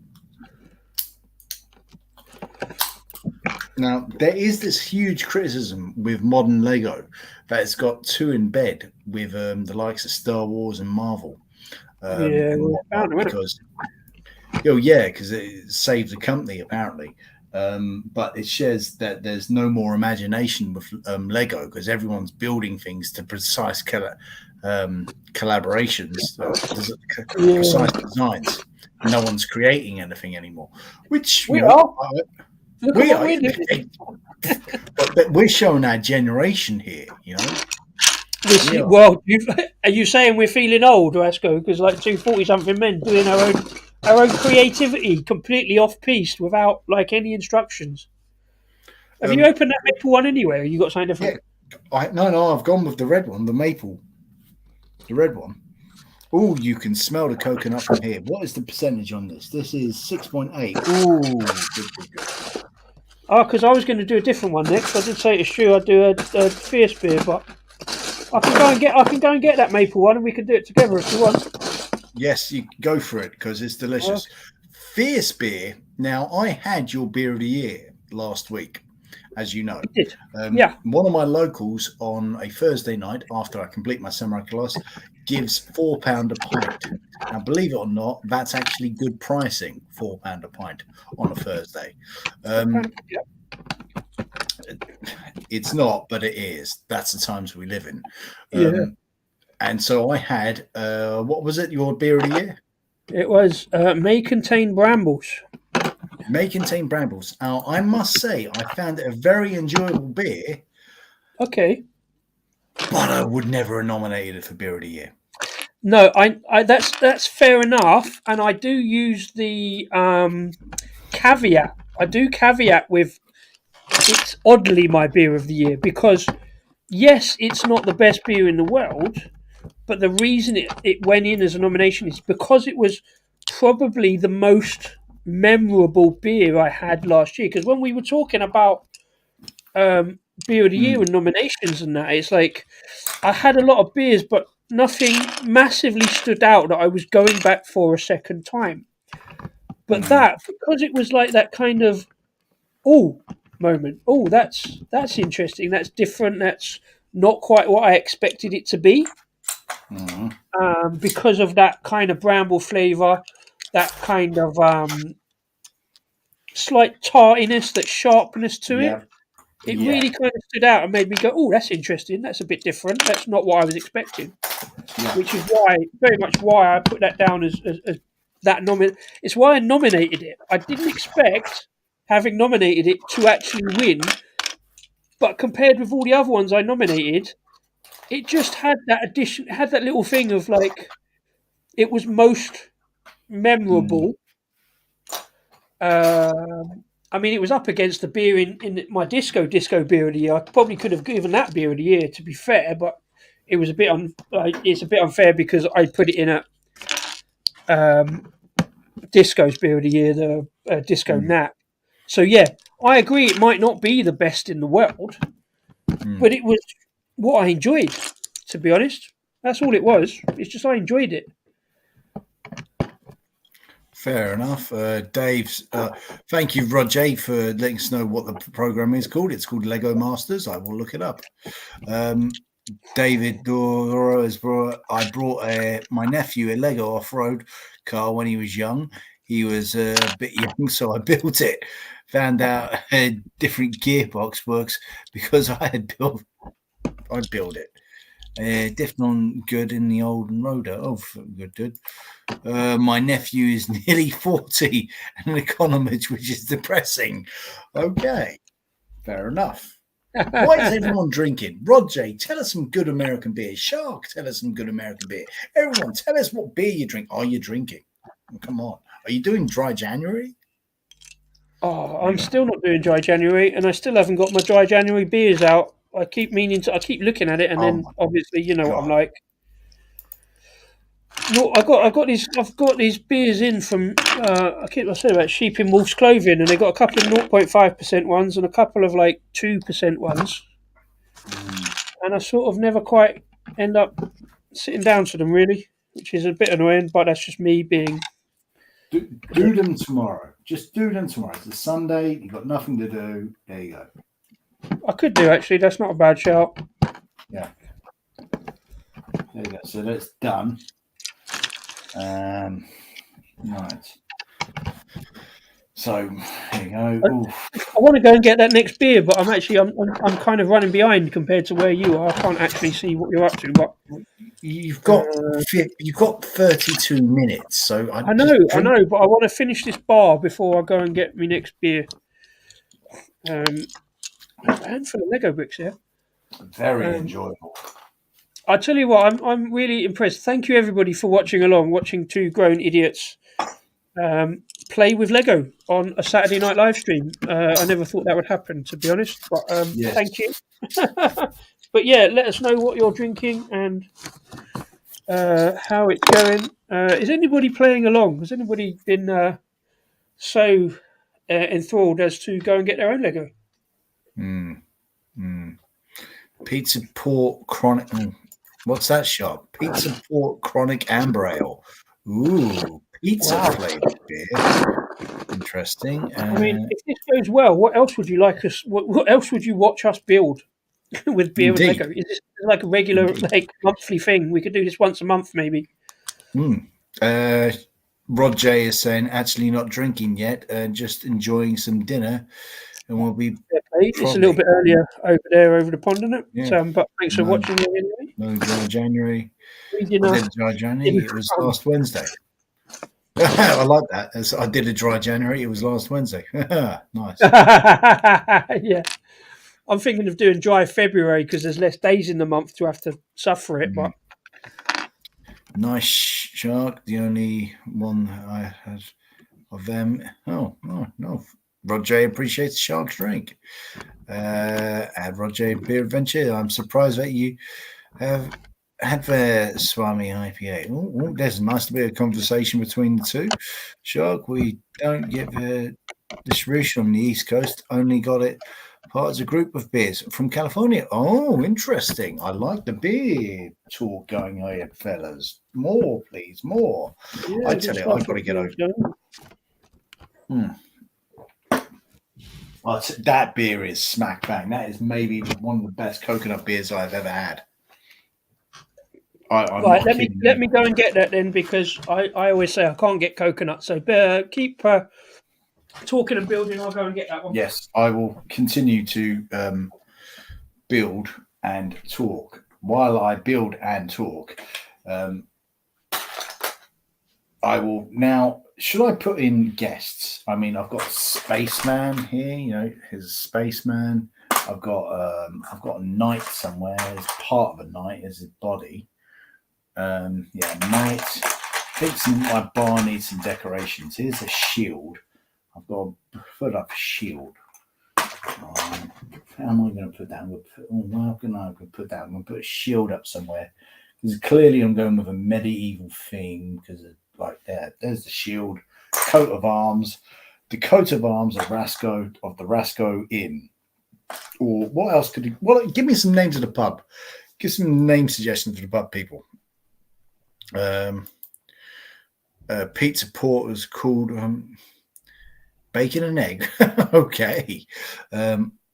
Now, there is this huge criticism with modern Lego that it's got two in bed with the likes of Star Wars and Marvel. Because it saves the company apparently. But it shares that there's no more imagination with Lego because everyone's building things to precise collaborations, precise designs. No one's creating anything anymore, which we are. We are. But we're showing our generation here, you know. Well, are you saying we're feeling old, Rasco? Because like 40-something men doing our own creativity, completely off-piste, without like any instructions. Have you opened that maple one anywhere? Or you got something different? Yeah. No, I've gone with the red one, the maple, the red one. Oh, you can smell the coconut from here. What is the percentage on this? This is 6.8. Oh, good. Oh, because I was going to do a different one next. I did say to Stu I'd do a fierce beer, but I can go and get that maple one, and we can do it together if you want. Yes, you go for it because it's delicious. Fierce beer. Now, I had your beer of the year last week, as you know. You did. One of my locals on a Thursday night after I complete my samurai class gives £4 a pint. Now, believe it or not, that's actually good pricing. £4 a pint on a Thursday. It's not, but it is. That's the times we live in. And so I had, what was it, your beer of the year? It was May Contain Brambles. May Contain Brambles. Now, I must say, I found it a very enjoyable beer. Okay. But I would never have nominated it for beer of the year. No, I that's fair enough. And I do use the caveat. I do caveat with it's oddly my beer of the year because, yes, it's not the best beer in the world, but the reason it went in as a nomination is because it was probably the most memorable beer I had last year. Because when we were talking about beer of the year and nominations and that, it's like I had a lot of beers, but nothing massively stood out that I was going back for a second time. But that, because it was like that kind of moment. Oh, that's interesting. That's different. That's not quite what I expected it to be. Because of that kind of bramble flavour, that kind of slight tartiness, that sharpness to it. It really kind of stood out and made me go, "Oh, that's interesting. That's a bit different. That's not what I was expecting." Which is very much why I put that down as that nomination. It's why I nominated it. I didn't expect, having nominated it, to actually win, but compared with all the other ones I nominated, it just had that addition, had that little thing of like, it was most memorable. I mean, it was up against the beer in my disco beer of the year. I probably could have given that beer of the year, to be fair, but it was a bit it's a bit unfair because I put it in at Disco's beer of the year, the Disco Nat. So yeah, I agree. It might not be the best in the world, but it was what I enjoyed, to be honest. That's all it was. It's just I enjoyed it. Fair enough. Dave's, thank you, Roger, for letting us know what the program is called. It's called Lego Masters. I will look it up. David Dora has I brought my nephew a Lego off-road car when he was young. He was a bit young, so I built it. Found out a different gearbox works because I built it. Different good in the old roader. Oh, good. My nephew is nearly 40 and an economist, which is depressing. Okay, fair enough. Why is everyone drinking? Roger, tell us some good American beer. Shark, tell us some good American beer. Everyone, tell us what beer you drink. Are you drinking? Oh, come on. Are you doing dry January? Oh, I'm still not doing dry January, and I still haven't got my dry January beers out. I keep meaning to. I keep looking at it, and then obviously, you know what I'm like. No, I've got these beers in from I said about Sheep in Wolf's Clothing, and they got a couple of 0.5% ones and a couple of like 2% ones, and I sort of never quite end up sitting down to them really, which is a bit annoying. But that's just me being. Do them tomorrow. Just do them tomorrow. It's a Sunday. You've got nothing to do. There you go. I could do actually. That's not a bad shout. Yeah. There you go. So that's done. Right. So there you go. I want to go and get that next beer, but I'm kind of running behind compared to where you are. I can't actually see what you're up to. But you've got 32 minutes, so I know, but I want to finish this bar before I go and get my next beer. A handful of Lego bricks here. Very enjoyable. I tell you what, I'm really impressed. Thank you everybody for watching along, watching two grown idiots play with Lego on a Saturday night live stream. I never thought that would happen, to be honest. But yes. Thank you. But yeah, let us know what you're drinking and how it's going. Is anybody playing along? Has anybody been so enthralled as to go and get their own Lego? Pizza Port Chronic. What's that shop? Pizza Port Chronic Amber Ale. Ooh, pizza flavored beer. Interesting. I mean, if this goes well, what else would you like us? What else would you watch us build with beer Indeed. and Lego? Is this like a regular, monthly thing? We could do this once a month, maybe. Rod J is saying actually not drinking yet, just enjoying some dinner, and we'll be. It's a little bit earlier over there, over the pond, isn't it? Yeah. But thanks for watching anyway. No dry January. Dry January. It was last Wednesday. I like that. As I did a dry January. It was last Wednesday. Nice. Yeah. I'm thinking of doing dry February because there's less days in the month to have to suffer it. But nice Shark. The only one I had of them. Oh no. Roger appreciates Shark's drink. Add Roger Beer Adventure. I'm surprised that you have had the Swami IPA. Oh, there's a nice bit of conversation between the two. Shark, we don't get the distribution on the East Coast. Only got it part as a group of beers from California. Oh, interesting. I like the beer talk going here, fellas. More, please, more. Yeah, I tell you, I've got to get over. That beer is smack bang. That is maybe one of the best coconut beers I've ever had. Right, let me go and get that then, because I always say I can't get coconut. So keep talking and building. I'll go and get that one. Yes, I will continue to build and talk. While I build and talk, I will now. Should I put in guests? I mean, I've got Spaceman here. You know, his Spaceman. I've got a knight somewhere as part of a knight as his body. Knight. I think my bar needs some decorations. Here's a shield. I've got to put up a shield. How am I going to put that? I'm going to put that. I'm going to put a shield up somewhere. Because clearly I'm going with a medieval theme, because like there's the shield, coat of arms, the coat of arms of the Rasco Inn. Or what else could you? Well, give me some names of the pub. Give some name suggestions for the pub people. Pizza Porter's called Bacon and Egg. Okay.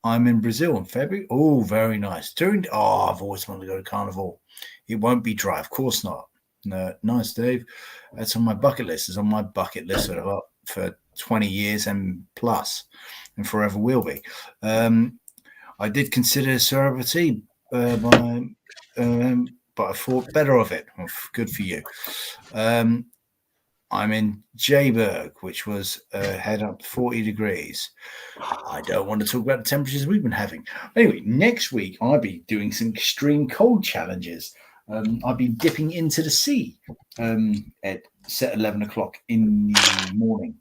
I'm in Brazil in February. Oh, very nice. I've always wanted to go to Carnival. It won't be dry, of course not. No, nice, Dave. That's on my bucket list. It's on my bucket list for 20 years and plus, and forever will be. I did consider celibacy, but I thought better of it. Good for you. I'm in Jayberg, which was head up 40 degrees. I don't want to talk about the temperatures we've been having. Anyway, next week I'll be doing some extreme cold challenges. I'll be dipping into the sea at 11 o'clock in the morning,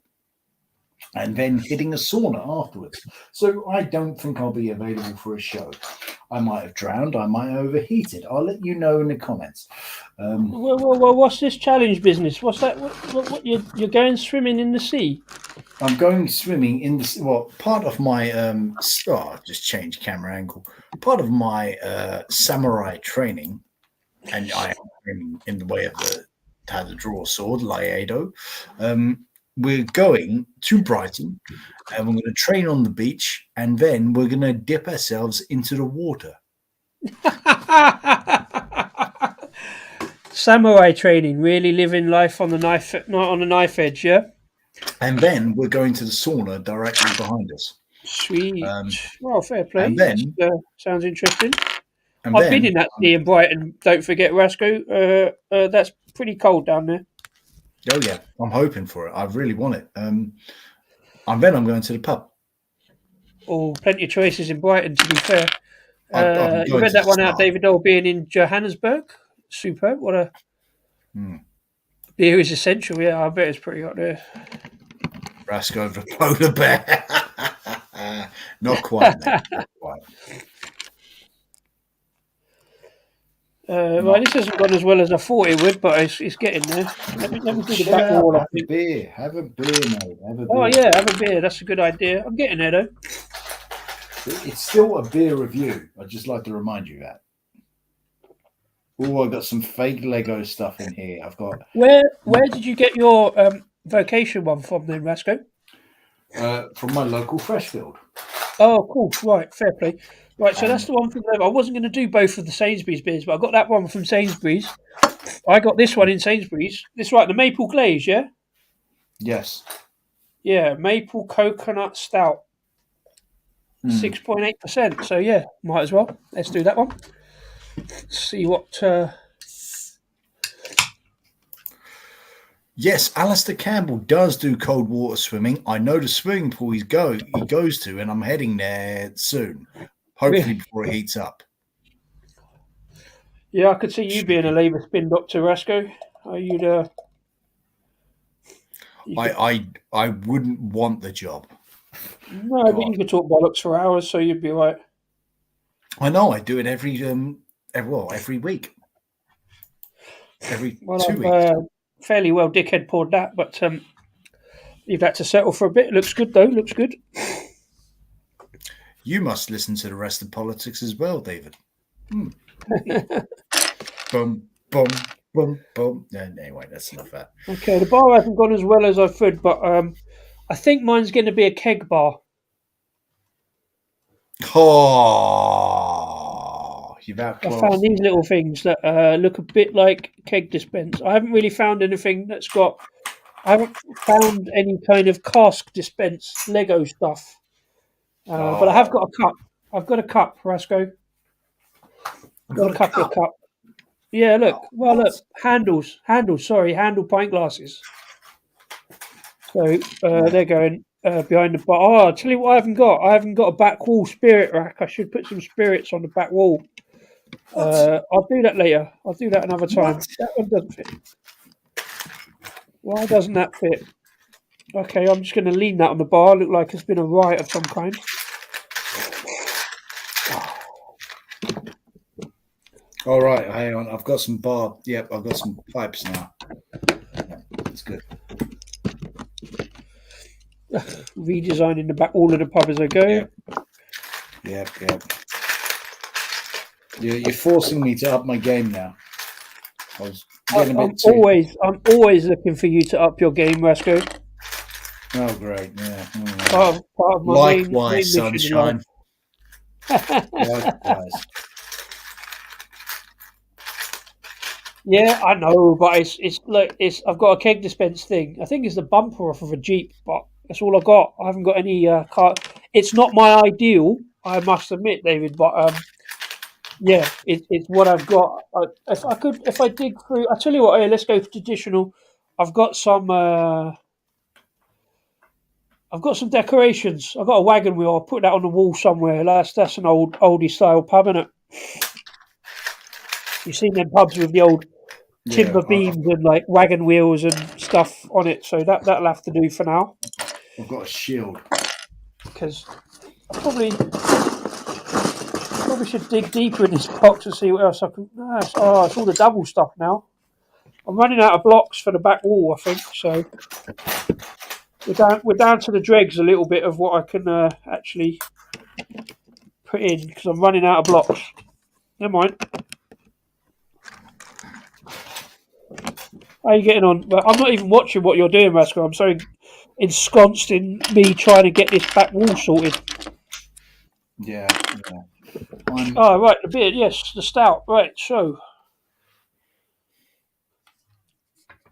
and then hitting a sauna afterwards. So I don't think I'll be available for a show. I might have drowned. I might have overheated. I'll let you know in the comments. Well, what's this challenge business? What's that? What you're going swimming in the sea? I'm going swimming in the well. Part of my just change camera angle. Part of my samurai training, and I am in the way of how to draw a sword, Iaido. We're going to Brighton, and we're going to train on the beach, and then we're going to dip ourselves into the water. Samurai training, really living life on the knife, not on the knife edge, yeah. And then we're going to the sauna directly behind us. Sweet. Well, fair play. And then sounds interesting. I've been in that sea in Brighton. Don't forget, Rasco. That's pretty cold down there. Oh yeah, I'm hoping for it. I really want it. And then I'm going to the pub. Oh, plenty of choices in Brighton. To be fair, you read that one out, David Dole being in Johannesburg. Superb. What a beer is essential. Yeah, I bet it's pretty hot there. Rasco the polar bear. Not quite. Not quite. Well, this hasn't gone as well as I thought it would, but it's getting there. Let me do the back wall. Have a beer, mate. Have a beer. Oh yeah, have a beer. That's a good idea. I'm getting there though. It's still a beer review. I'd just like to remind you that. Oh, I've got some fake Lego stuff in here. I've got. Where did you get your vocation one from then, Rasco? From my local Freshfield. Oh, cool. Right, fair play. Right, so that's the one from them. I wasn't going to do both of the Sainsbury's beers, but I got that one from Sainsbury's. I got this one in Sainsbury's. This right, the maple glaze, yeah? Yes. Yeah, maple coconut stout. 6.8%. So yeah, might as well. Let's do that one. See what. Yes, Alistair Campbell does do cold water swimming. I know the swimming pool he goes to, and I'm heading there soon. Hopefully before it heats up. Yeah, I could see you being a labour spin doctor, Rasco. I wouldn't want the job. No, but you could talk bollocks for hours, so you'd be right. I know. I do it every week. Every 2 weeks. Fairly well dickhead poured that, but you've had to settle for a bit. It looks good, though. Looks good. You must listen to the rest of politics as well, David. Boom, boom, boom, boom. Anyway, that's enough of that. Okay, the bar hasn't gone as well as I could, but I think mine's going to be a keg bar. Oh, you've outclassed. I found these little things that look a bit like keg dispense. I haven't really found anything that's got. I haven't found any kind of cask dispense Lego stuff. But I have got a cup. I've got a cup, Rasco. Got a couple of cup. Yeah, look. Well, look. Handles. Sorry, handle pint glasses. So they're going behind the bar. Oh, I'll tell you what I haven't got. I haven't got a back wall spirit rack. I should put some spirits on the back wall. I'll do that later. I'll do that another time. What? That one doesn't fit. Why doesn't that fit? Okay, I'm just going to lean that on the bar. Look like it's been a riot of some kind. All right, hang on. I've got some bar. Yep, I've got some pipes now. That's good. Redesigning the back wall of the pub as I go. Yep. You're forcing me to up my game now. I was getting a bit too. I'm always looking for you to up your game, Rasco. Oh, great! Yeah. Part of my main Likewise, mission in sunshine. life. Likewise. Yeah, I know, but it's like I've got a keg dispense thing. I think it's the bumper off of a Jeep, but that's all I got. I haven't got any car. It's not my ideal, I must admit, David. But yeah, it's what I've got. If I dig through, I tell you what. Hey, let's go for traditional. I've got some. I've got some decorations. I've got a wagon wheel. I'll put that on the wall somewhere. That's an oldie style pub, isn't it? You've seen them pubs with the old timber beams and like wagon wheels and stuff on it. So that'll have to do for now. I've got a shield. Because I probably should dig deeper in this box and see what else I can. It's all the double stuff now. I'm running out of blocks for the back wall, I think. So we're down to the dregs a little bit of what I can actually put in because I'm running out of blocks. Never mind. How are you getting on? Well, I'm not even watching what you're doing, Rascal. I'm so ensconced in me trying to get this back wall sorted. Yeah. Oh, right, the beer, yes, the stout. Right, so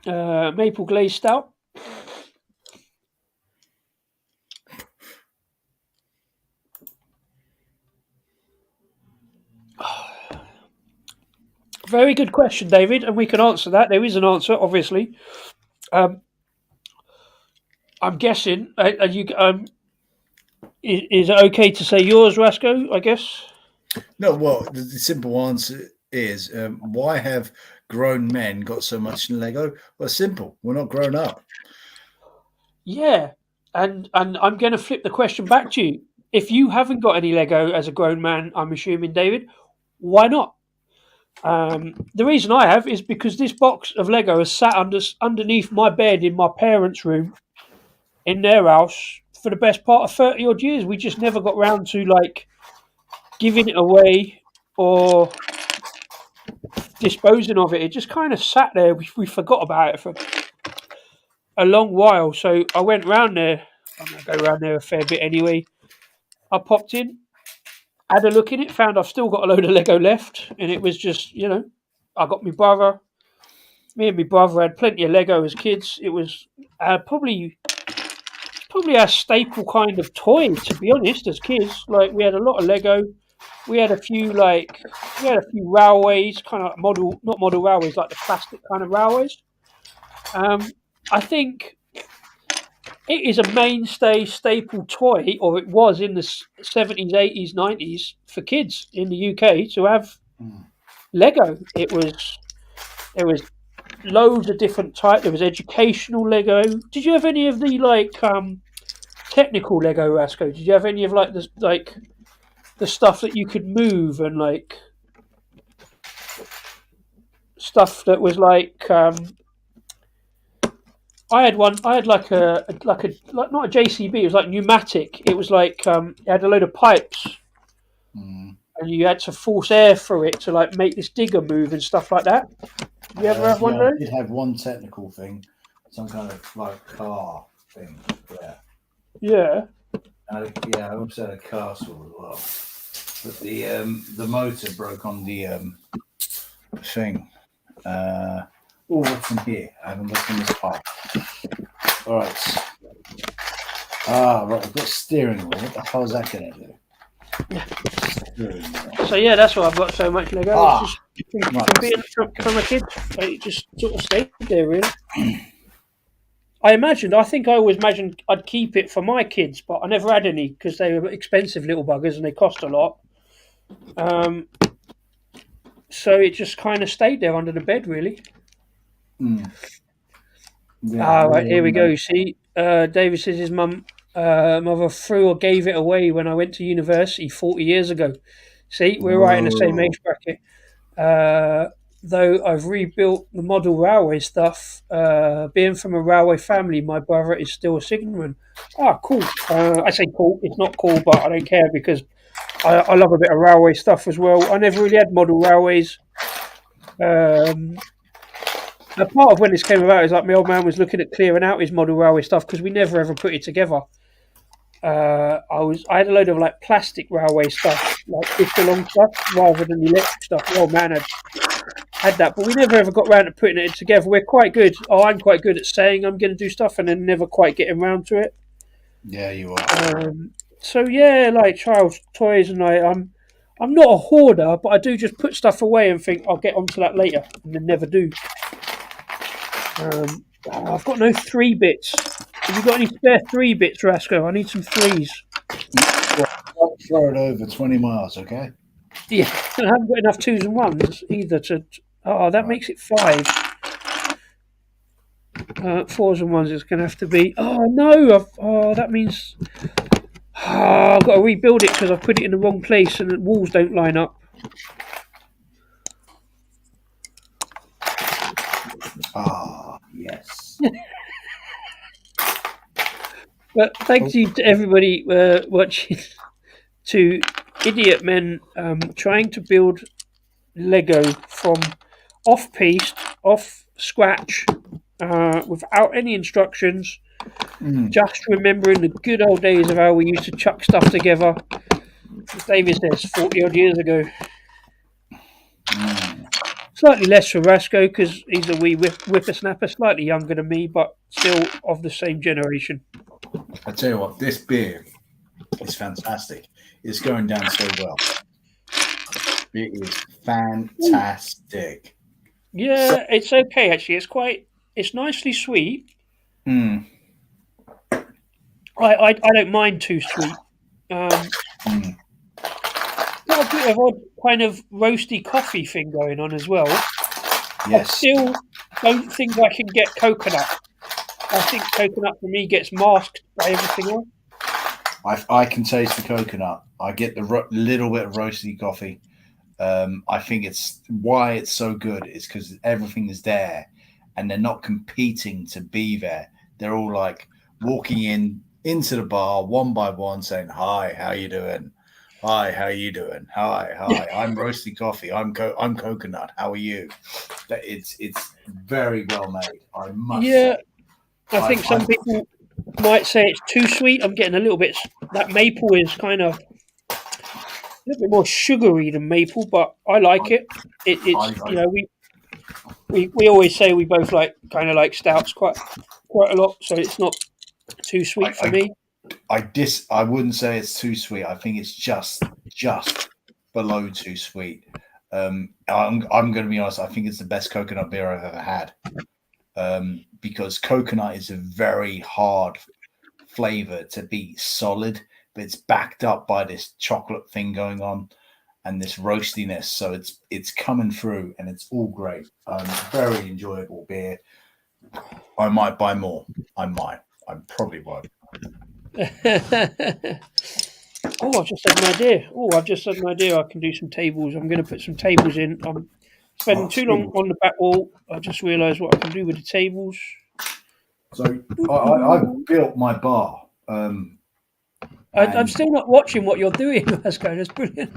maple glazed stout. Very good question, David, and we can answer that. There is an answer, obviously. I'm guessing. Are you? Is it okay to say yours, Rasco? I guess. No. Well, the simple answer is why have grown men got so much in Lego? Well, simple. We're not grown up. Yeah, and I'm going to flip the question back to you. If you haven't got any Lego as a grown man, I'm assuming, David, why not? The reason I have is because this box of Lego has sat underneath my bed in my parents' room in their house for the best part of 30 odd years. We just never got round to like giving it away or disposing of it. It just kind of sat there. We forgot about it for a long while. So I went round there. I'm going to go round there a fair bit anyway. I popped in, had a look in it, found I've still got a load of Lego left, and it was just, I got my brother. Me and my brother had plenty of Lego as kids. It was probably our staple kind of toy, to be honest, as kids. Like, we had a lot of Lego. We had a few railways, kind of not model railways, like the plastic kind of railways. I think it is a mainstay staple toy, or it was in the 70s, 80s, 90s for kids in the UK to have Lego. There was loads of different types. There was educational Lego. Did you have any of the technical Lego, Rasco? Did you have any of the stuff that you could move and like stuff that was like? I had one. I had like not a JCB. It was like pneumatic. It was like it had a load of pipes, and you had to force air through it to like make this digger move and stuff like that. Did you ever have one of those? I did have one technical thing, some kind of like car thing. Yeah. I also had a castle as well, but the motor broke on the thing. What's in here? I haven't looked in this part. All right. Right. I've got steering wheel. What the hell is that going to do? So yeah, that's why I've got so much Lego. It's just from a kid. It just sort of stayed there, really. I think I always imagined I'd keep it for my kids, but I never had any because they were expensive little buggers and they cost a lot. So it just kind of stayed there under the bed, really. Yeah, right, here we go. See, David says his mother threw or gave it away when I went to university 40 years ago. See, we're right in the same age bracket. Though I've rebuilt the model railway stuff, being from a railway family, my brother is still a signalman. Cool. I say cool. It's not cool, but I don't care because I love a bit of railway stuff as well. I never really had model railways. A part of when this came about is like my old man was looking at clearing out his model railway stuff because we never ever put it together. I had a load of like plastic railway stuff, like push along stuff, rather than the electric stuff. The old man had that, but we never ever got around to putting it together. We're quite good. I'm quite good at saying I'm going to do stuff and then never quite getting around to it. Yeah, you are. So yeah, like child's toys, and I'm not a hoarder, but I do just put stuff away and think I'll get onto that later, and then never do. I've got no 3-bits. Have you got any spare 3-bits, Rasco? I need some 3s. I'll throw it over 20 miles, okay? Yeah, I haven't got enough 2s and 1s either to. Oh, that makes it 5. 4s and 1s is going to have to be. Oh no! That means I've got to rebuild it because I've put it in the wrong place and the walls don't line up. Yes. But thank you to everybody watching. To idiot men trying to build Lego from off-piste, off scratch, without any instructions, just remembering the good old days of how we used to chuck stuff together. As David says, 40-odd years ago. Slightly less for Rasco because he's a wee whippersnapper, slightly younger than me, but still of the same generation. I tell you what, this beer is fantastic. It's going down so well. It is fantastic. Yeah, it's okay actually. It's nicely sweet. I don't mind too sweet. Got a bit of odd kind of roasty coffee thing going on as well. Yes. I still don't think I can get coconut. I think coconut for me gets masked by everything else. I can taste the coconut. I get the little bit of roasty coffee. I think it's why it's so good is because everything is there, and they're not competing to be there. They're all like walking into the bar one by one, saying, "Hi, how you doing? Hi, how you doing? Hi. I'm roasty coffee. I'm coconut. How are you?" It's very well made. I must. Yeah, say. I think some people might say it's too sweet. I'm getting a little bit. That maple is kind of a little bit more sugary than maple, but I like it. We always say we both kind of like stouts quite a lot, so it's not too sweet for me. I wouldn't say it's too sweet. I think it's just below too sweet. I'm going to be honest. I think it's the best coconut beer I've ever had. Because coconut is a very hard flavor to be solid, but it's backed up by this chocolate thing going on and this roastiness. So it's coming through and it's all great. Very enjoyable beer. I might buy more. I probably won't. I've just had an idea. I can do some tables. I'm going to put some tables in. I'm spending too long on the back wall. I just realised what I can do with the tables. So I built my bar. I'm still not watching what you're doing, Vasco. That's brilliant.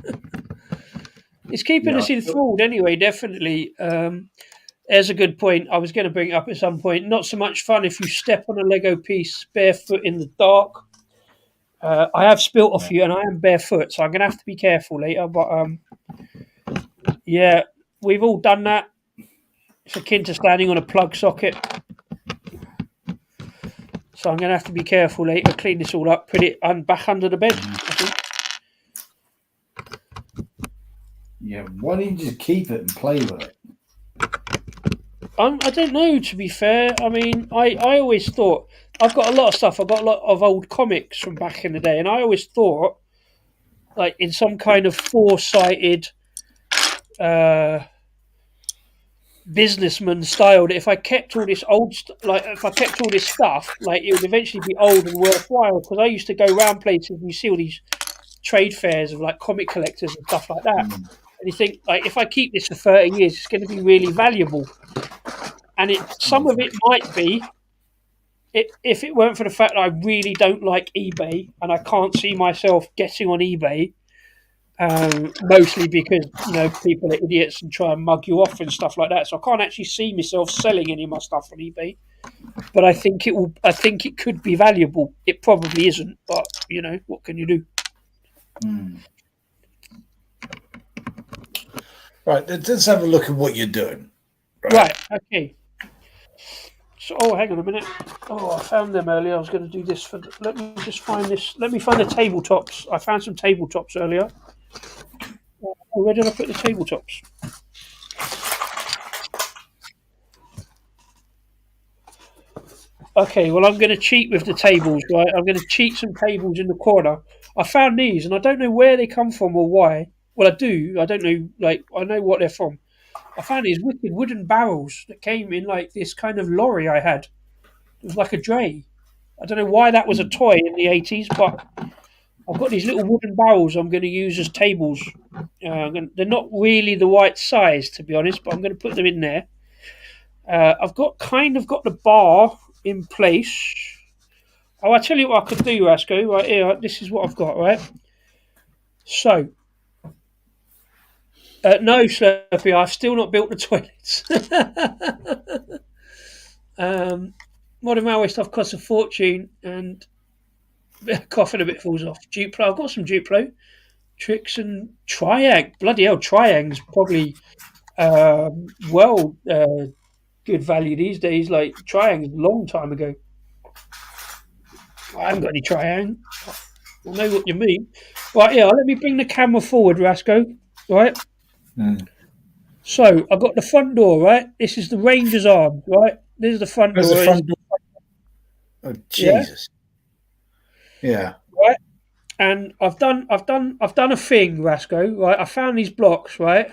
It's keeping us enthralled anyway, definitely. There's a good point. I was going to bring it up at some point. Not so much fun if you step on a Lego piece barefoot in the dark. I have spilt off you and I am barefoot, so I'm going to have to be careful later. But yeah, we've all done that. It's akin to standing on a plug socket. So I'm going to have to be careful later, clean this all up, put it back under the bed, I think. Yeah, why don't you just keep it and play with it? I don't know, to be fair. I mean, I always thought, I've got a lot of stuff. I've got a lot of old comics from back in the day, and I always thought, like, in some kind of foresighted businessman style, that if I kept all this stuff, like, it would eventually be old and worthwhile. Because I used to go around places and you see all these trade fairs of like comic collectors and stuff like that, and you think, like, if I keep this for 30 years, it's going to be really valuable. And some of it might be, if it weren't for the fact that I really don't like eBay and I can't see myself getting on eBay, Mostly because people are idiots and try and mug you off and stuff like that. So I can't actually see myself selling any of my stuff on eBay. But I think it will. I think it could be valuable. It probably isn't, but what can you do? Right, let's have a look at what you're doing. Right. Okay. So, hang on a minute. Oh, I found them earlier. I was going to do this for. Let me just find this. Let me find the tabletops. I found some tabletops earlier. Oh, where did I put the tabletops? Okay, well, I'm going to cheat with the tables, right? I'm going to cheat some tables in the corner. I found these, and I don't know where they come from or why. Well, I do. I don't know. I know what they're from. I found these wicked wooden barrels that came in this kind of lorry I had. It was like a dray. I don't know why that was a toy in the 80s, but I've got these little wooden barrels I'm going to use as tables. They're not really the right size, to be honest, but I'm going to put them in there. I've got the bar in place. Oh, I tell you what I could do, Rasco. Right here, this is what I've got, right? So, no, Slurpee, I've still not built the toilets. Modern railway stuff costs a fortune, and coughing a bit falls off. Duplo, I've got some Duplo. Tricks and Triang. Bloody hell, Triang's probably good value these days. Like Triang's a long time ago. I haven't got any Triang. I know what you mean. Right, yeah, let me bring the camera forward, Rasco. Right? So, I've got the front door, right? This is the Ranger's Arm, right? This is the front door. The front door. Oh, Jesus. Yeah. Right? And I've done a thing, Rasco, right? I found these blocks, right?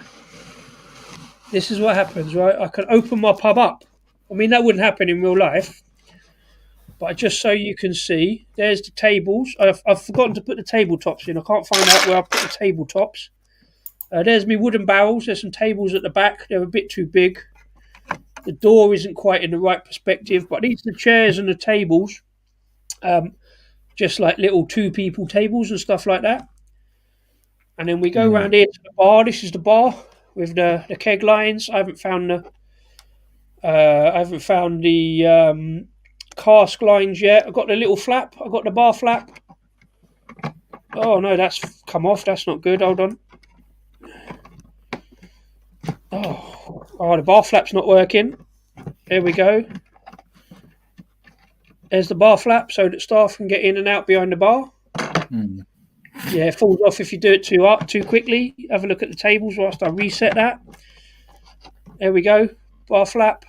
This is what happens, right? I can open my pub up. I mean, that wouldn't happen in real life. But just so you can see, there's the tables. I've forgotten to put the tabletops in. I can't find out where I put the tabletops. There's me wooden barrels. There's some tables at the back. They're a bit too big. The door isn't quite in the right perspective. But these are the chairs and the tables. Just like little two-people tables and stuff like that. And then we go around here to the bar. This is the bar with the keg lines. I haven't found the cask lines yet. I've got the little flap. I've got the bar flap. Oh no, that's come off. That's not good. Hold on. Oh, the bar flap's not working. There we go. There's the bar flap so that staff can get in and out behind the bar. Yeah, it falls off if you do it too quickly. Have a look at the tables whilst I reset that. There we go. Bar flap.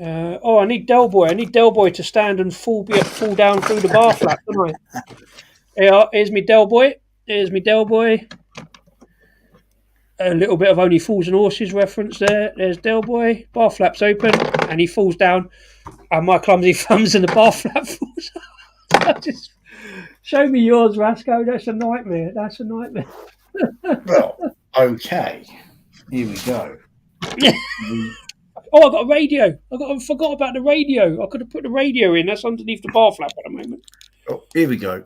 I need Del Boy. I need Del Boy to stand and fall down through the bar flap, don't I? Here's me Del Boy. Here's me Del Boy. A little bit of Only Fools and Horses reference there. There's Del Boy. Bar flap's open, and he falls down. And my clumsy thumbs and the bar flap falls out. Just show me yours, Rasco. That's a nightmare. That's a nightmare. Well, okay. Here we go. Oh, I got a radio. I forgot about the radio. I could have put the radio in. That's underneath the bar flap at the moment. Oh, here we go.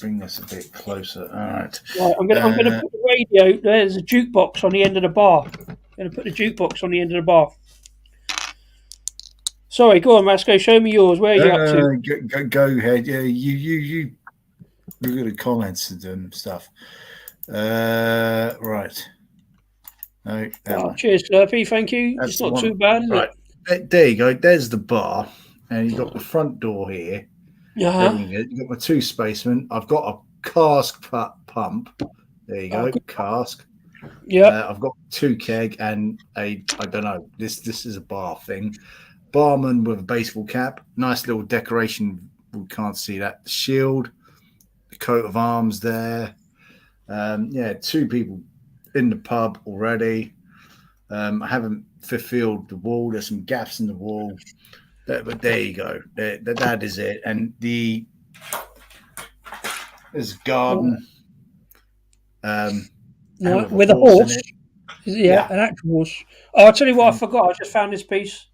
Bring this a bit closer. All right. I'm going to put the radio. There's a jukebox on the end of the bar. I'm going to put the jukebox on the end of the bar. Sorry, go on, Rasco. Show me yours. Where are you up to? Go ahead. Yeah, you got the comments and stuff. Right. No, cheers, Slurpee. Thank you. That's it's not too bad, is it? There you go. There's the bar, and you've got the front door here. Uh-huh. You've got my two spacemen. I've got a cask pump. There you go, cask. Yeah. I've got two keg and I don't know. This is a bar thing. Barman with a baseball cap. Nice little decoration. We can't see that. The shield, the coat of arms there. Two people in the pub already. I haven't fulfilled the wall. There's some gaps in the wall. But there you go. That is it. And there's a garden. With a horse. Yeah, an actual horse. Oh, I'll tell you what I forgot. I just found this piece.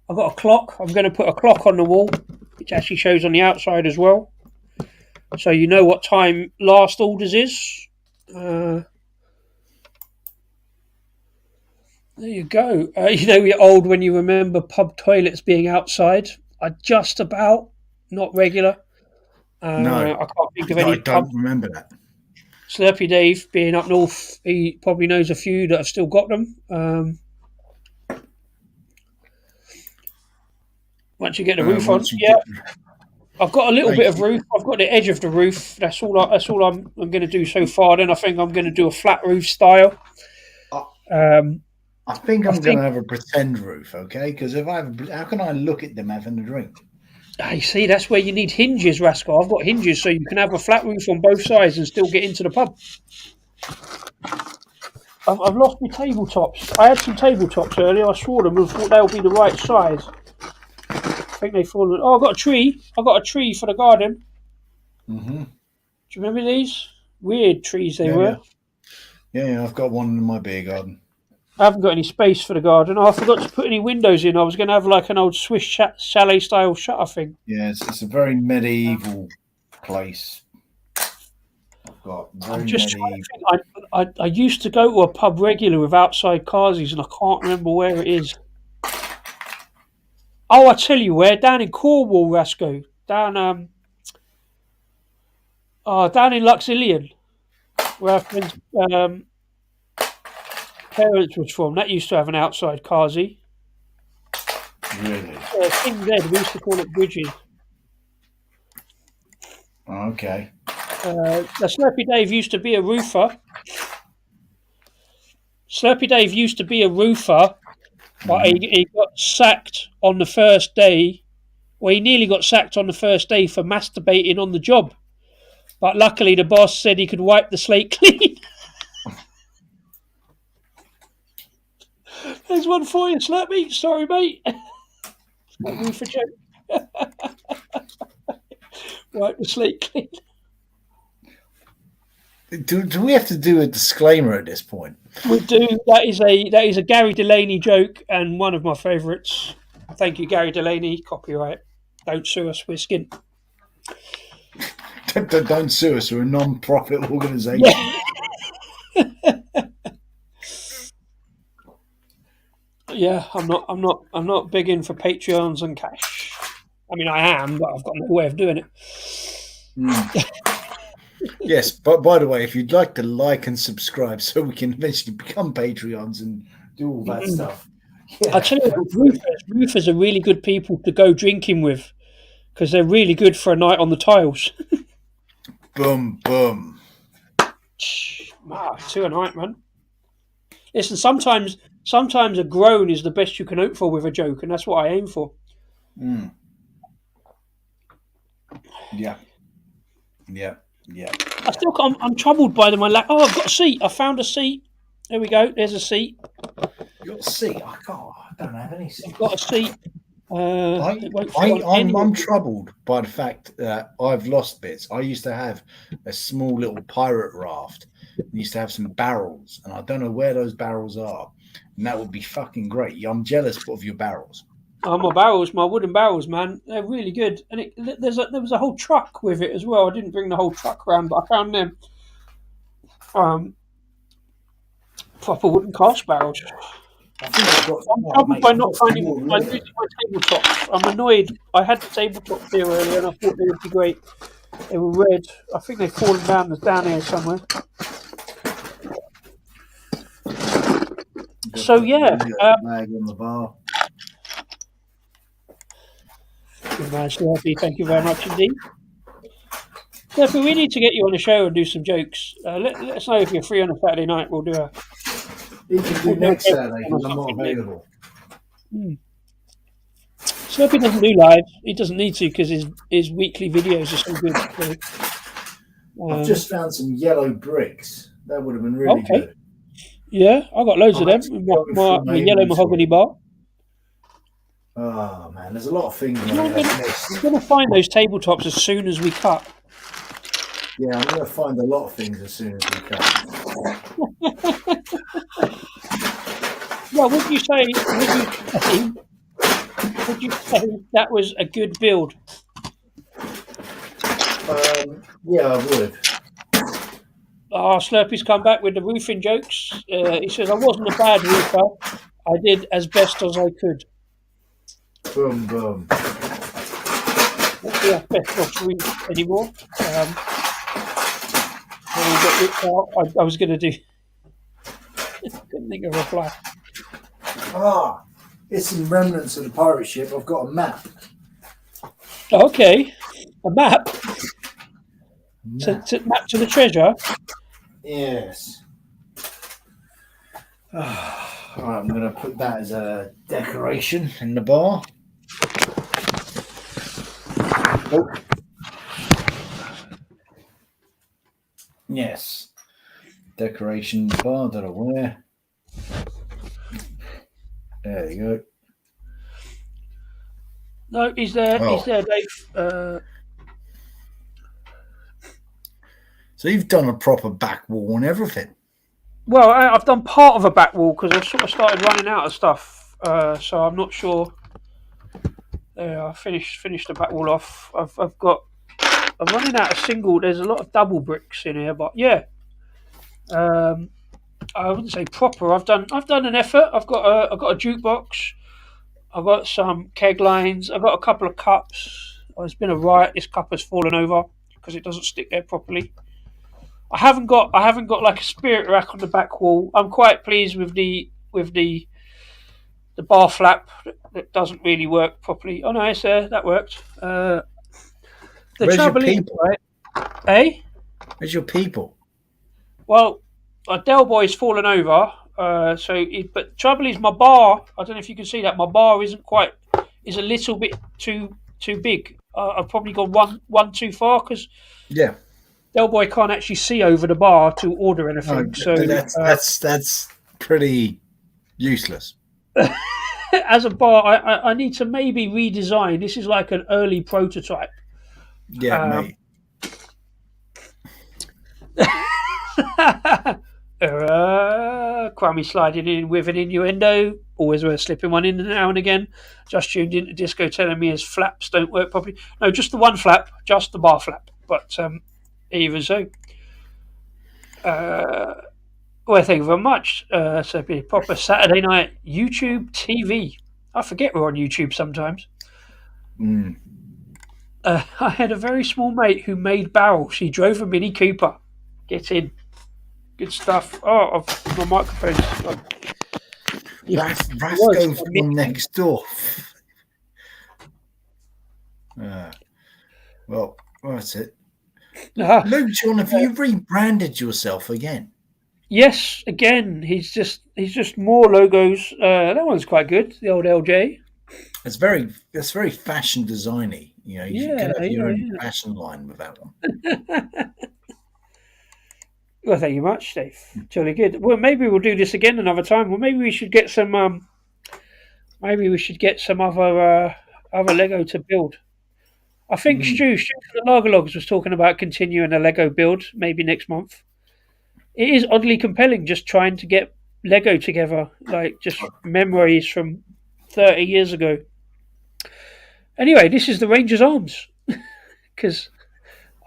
I've got a clock. I'm going to put a clock on the wall, which actually shows on the outside as well. so you know what time last orders is. There you go. You know you're old when you remember pub toilets being outside. I just about, not regular. No, I can't think of I any pub. don't remember that. Slurpy Dave being up north, he probably knows a few that have still got them. Once you get the roof on, Once you yeah. get, I've got a little Thank bit of you. roof. I've got the edge of the roof. That's all. That's all I'm going to do so far. Then I think I'm going to do a flat roof style. Um, I think I'm I going think- to have a pretend roof, okay? Because if I have, how can I look at them having a drink? You see, that's where you need hinges, Rascal. I've got hinges, so you can have a flat roof on both sides and still get into the pub. I've lost my tabletops. I had some tabletops earlier. I saw them and thought they'll be the right size. I think they've fallen. Oh, I've got a tree. I've got a tree for the garden. Mm-hmm. Do you remember these? Weird trees they were. Yeah, I've got one in my beer garden. I haven't got any space for the garden. Oh, I forgot to put any windows in. I was going to have like an old Swiss chalet style shutter thing. Yeah, it's a very medieval place. I've got very I'm just medieval. trying to think. I used to go to a pub regular with outside carsies, and I can't remember where it is. Oh, I tell you where. Down in Cornwall, Rasco. Down in Luxillian, where our friend's parents was from. That used to have an outside carsie. Really? King's Head, we used to call it Bridges. Okay. The Slurpy Dave used to be a roofer. But he got sacked on the first day. Well, he nearly got sacked on the first day for masturbating on the job. But luckily, the boss said he could wipe the slate clean. There's one for you, Slurpy. Sorry, mate. Roofer joke. Wipe the slate clean. Do we have to do a disclaimer at this point? We do. That is a Gary Delaney joke and one of my favourites. Thank you, Gary Delaney. Copyright. Don't sue us. We're skint. Don't sue us. We're a non-profit organisation. Yeah, I'm not big in for Patreons and cash. I mean, I am, but I've got no way of doing it. Yes, but by the way, if you'd like to like and subscribe so we can eventually become Patreons and do all that stuff. Yeah. I tell you what, roofers are really good people to go drinking with because they're really good for a night on the tiles. Boom, boom. Two a night, man. Listen, sometimes a groan is the best you can hope for with a joke, and that's what I aim for. Yeah. I'm troubled by them. I've got a seat. I found a seat. There we go. There's a seat. You got a seat? I don't have any seat. I've got a seat. I'm troubled by the fact that I've lost bits. I used to have a small little pirate raft. I used to have some barrels, and I don't know where those barrels are. And that would be fucking great. I'm jealous of your barrels. Oh, my wooden barrels, man. They're really good. And there was a whole truck with it as well. I didn't bring the whole truck around, but I found them. Proper wooden cast barrels. I think I've got. I'm troubled by not finding my tabletop. I'm annoyed. I had the tabletop here earlier, and I thought they would be great. They were red. I think they've fallen down here somewhere. So yeah, bag on the bar. Good man, Slurpy. Thank you very much indeed. Slurpy, we need to get you on the show and do some jokes. Let us know if you're free on a Saturday night. We'll do a. You can do next Saturday because I'm not available. Slurpy doesn't do live. He doesn't need to because his weekly videos are so good. So, I've just found some yellow bricks. That would have been really good. Yeah, I got loads of them in my yellow mahogany bar. Oh man, there's a lot of things. I'm going to find those tabletops as soon as we cut. Yeah, I'm going to find a lot of things as soon as we cut. Well, would you say that was a good build? Yeah, I would. Slurpy's come back with the roofing jokes. He says, I wasn't a bad roofer. I did as best as I could. Boom, boom. Not the asbestos roof anymore. When we got ripped out, I was going to do... Couldn't think of a reply. It's some remnants of the pirate ship. I've got a map. Okay. A map? Map to the treasure? Yes. I'm going to put that as a decoration in the bar. Oh. Yes. Decoration bar that I wear. There you go. No, he's there. Oh. He's there, Dave. So you've done a proper back wall and everything. Well, I've done part of a back wall because I've sort of started running out of stuff. So I'm not sure. I finished the back wall off. I'm running out of single. There's a lot of double bricks in here, but yeah. I wouldn't say proper. I've done an effort. I've got a jukebox. I've got some keg lines. I've got a couple of cups. It's been a riot. This cup has fallen over because it doesn't stick there properly. I haven't got like a spirit rack on the back wall. I'm quite pleased with the bar flap that doesn't really work properly. Oh no, it's that worked. The trouble is, right? Eh? Where's your people? Well, Del Boy's fallen over. But trouble is, my bar. I don't know if you can see that. My bar is a little bit too big. I've probably gone one too far because Del Boy can't actually see over the bar to order anything. So that's pretty useless. As a bar, I need to maybe redesign. This is like an early prototype. Yeah, mate. Crummy sliding in with an innuendo. Always worth slipping one in now and again. Just tuned into disco telling me his flaps don't work properly. No, just the one flap, just the bar flap. But even so. Well, thank you very much. So it'll be a proper Saturday night YouTube TV. I forget we're on YouTube sometimes. I had a very small mate who made barrels. He drove a Mini Cooper. Get in. Good stuff. Oh, my microphone's... Rasco from next door. Well, that's it. Luke, John, have you rebranded yourself again? Yes, again. He's just more logos. That one's quite good. The old LJ. It's very fashion designy. You know, you can have your own fashion line with that one. Well, thank you much, Dave. Jolly good. Well, maybe we'll do this again another time. Well, maybe we should get some. Other Lego to build. I think Stu from the Lager Logs was talking about continuing a Lego build maybe next month. It is oddly compelling just trying to get Lego together, like just memories from 30 years ago. Anyway, this is the Rangers Arms because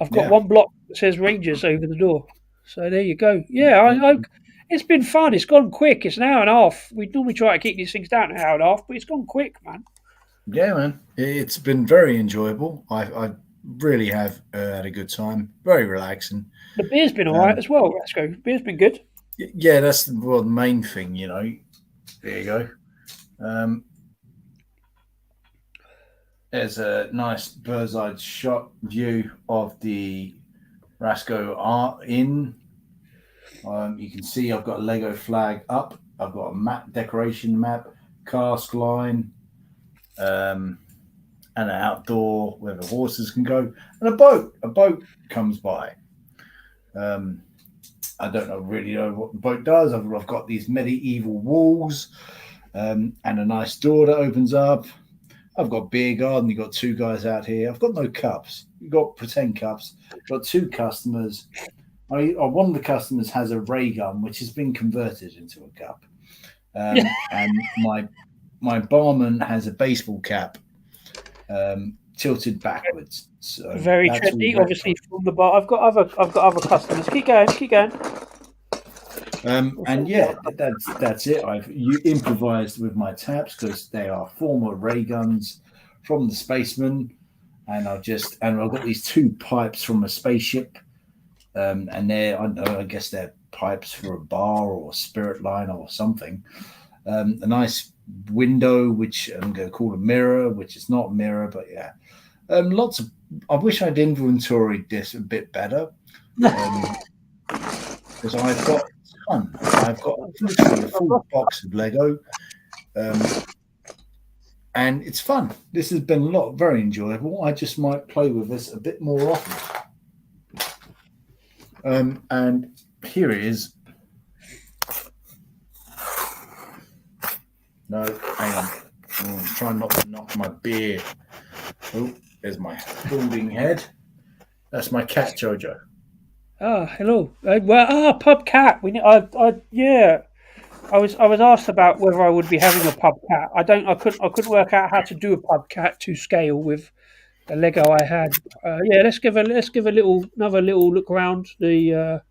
I've got one block that says Rangers over the door. So there you go. Yeah, it's been fun. It's gone quick. It's an hour and a half. We normally try to keep these things down an hour and a half, but it's gone quick, man. Yeah, man. It's been very enjoyable. I really have had a good time. Very relaxing. The beer's been all right as well. Let's go. Beer's been good. Yeah, that's the main thing, you know. There you go. There's a nice bird's eye shot view of the Rasco Art Inn. You can see I've got a Lego flag up. I've got a map, decoration map, cask line, and an outdoor where the horses can go, and a boat. A boat comes by. I don't really know what the boat does. I've got these medieval walls and a nice door that opens up. I've got beer garden. You've got two guys out here. I've got no cups. You've got pretend cups. I've got two customers. One of the customers has a ray gun, which has been converted into a cup. And my barman has a baseball cap. tilted backwards. So Very that's all trendy. retro. Obviously from the bar. I've got other customers. Keep going. Keep going. And yeah, that's it. You improvised with my taps because they are former ray guns from the Spaceman, and I've got these two pipes from a spaceship, and they're, I don't know, I guess they're pipes for a bar or a spirit line or something. A nice window, which I'm going to call a mirror, which is not a mirror, but yeah, lots of. I wish I'd inventoried this a bit better. Because I've got a ton. I've got literally a full box of Lego, and it's fun. This has been very enjoyable. I just might play with this a bit more often. And here it is. No, hang on. I'm trying not to knock my beer. Oh, there's my holding head. That's my cat, Jojo. Hello. Pub cat. Yeah. I was asked about whether I would be having a pub cat. I couldn't work out how to do a pub cat to scale with the Lego I had. Yeah, let's give another little look around the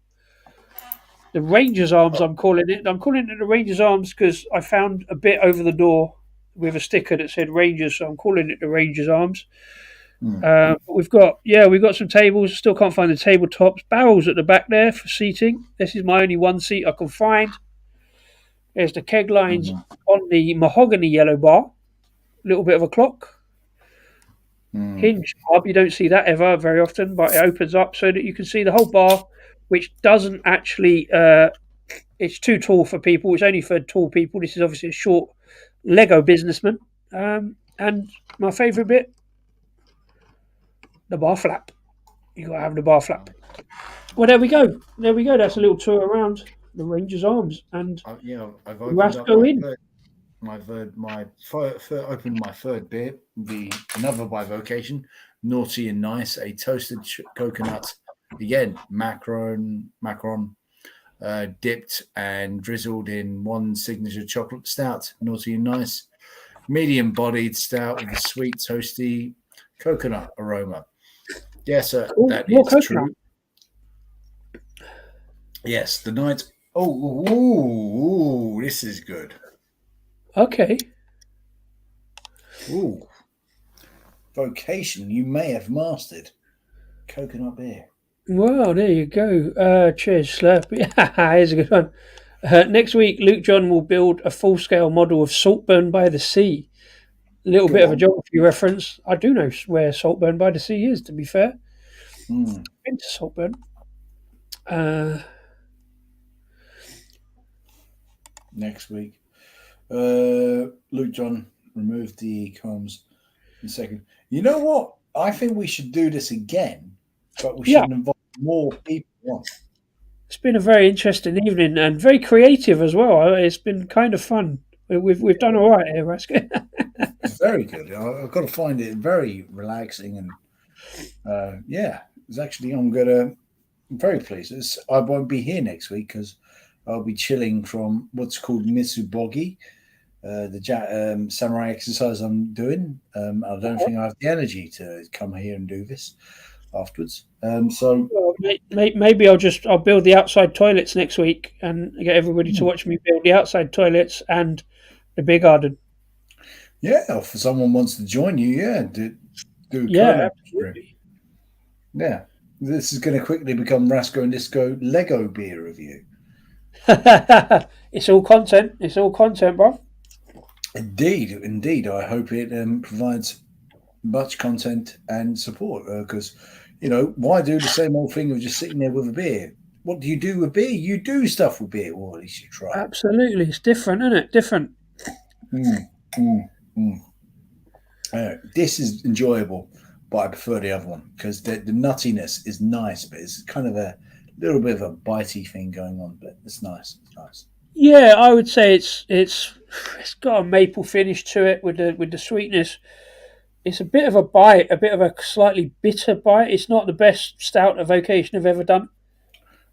Ranger's Arms. I'm calling it. I'm calling it the Ranger's Arms because I found a bit over the door with a sticker that said Rangers, so I'm calling it the Ranger's Arms. We've got some tables. Still can't find the tabletops. Barrels at the back there for seating. This is my only one seat I can find. There's the keg lines on the mahogany yellow bar. A little bit of a clock. Hinge knob. You don't see that ever very often, but it opens up so that you can see the whole bar, which doesn't actually. It's too tall for people. It's only for tall people. This is obviously a short Lego businessman. And my favourite bit. The bar flap. You got to have the bar flap. Well, there we go. That's a little tour around the Ranger's Arms, and I've opened up opened my third beer, another by vocation, Naughty and Nice, a toasted coconut, again macron, dipped and drizzled in one signature chocolate stout, Naughty and Nice, medium-bodied stout with a sweet, toasty coconut aroma. Yes, sir, that is coconut. True. Yes, the night. Oh, this is good. Okay. Ooh, vocation. You may have mastered coconut beer. Well, there you go. Cheers, Slurp. Yeah, here's a good one. Next week, Luke John will build a full-scale model of Saltburn by the Sea. A little bit of a geography reference. I do know where Saltburn by the Sea is, to be fair. Been to Saltburn. Next week. Luke John removed the comms in a second. You know what? I think we should do this again, but we should involve more people. It's been a very interesting evening and very creative as well. It's been kind of fun. We've done all right here, Rasker. It's very good. I've got to find it very relaxing and it's actually I'm very pleased. I won't be here next week because I'll be chilling from what's called Mitsubogi, the samurai exercise I'm doing. I don't think I have the energy to come here and do this afterwards. Maybe I'll build the outside toilets next week and get everybody to watch me build the outside toilets and the beer garden. Yeah, if someone wants to join you, do absolutely. Yeah, this is going to quickly become Rasco and Disco Lego beer review. It's all content. It's all content, bro. Indeed. I hope it provides much content and support because, why do the same old thing of just sitting there with a beer? What do you do with beer? You do stuff with beer. Well, at least you try. Absolutely. It's different, isn't it? Different. This is enjoyable, but I prefer the other one because the nuttiness is nice, but it's kind of a little bit of a bitey thing going on, but it's nice. It's nice. Yeah, I would say it's got a maple finish to it with the sweetness. It's a bit of a bite, a bit of a slightly bitter bite. It's not the best stout of vocation I've ever done.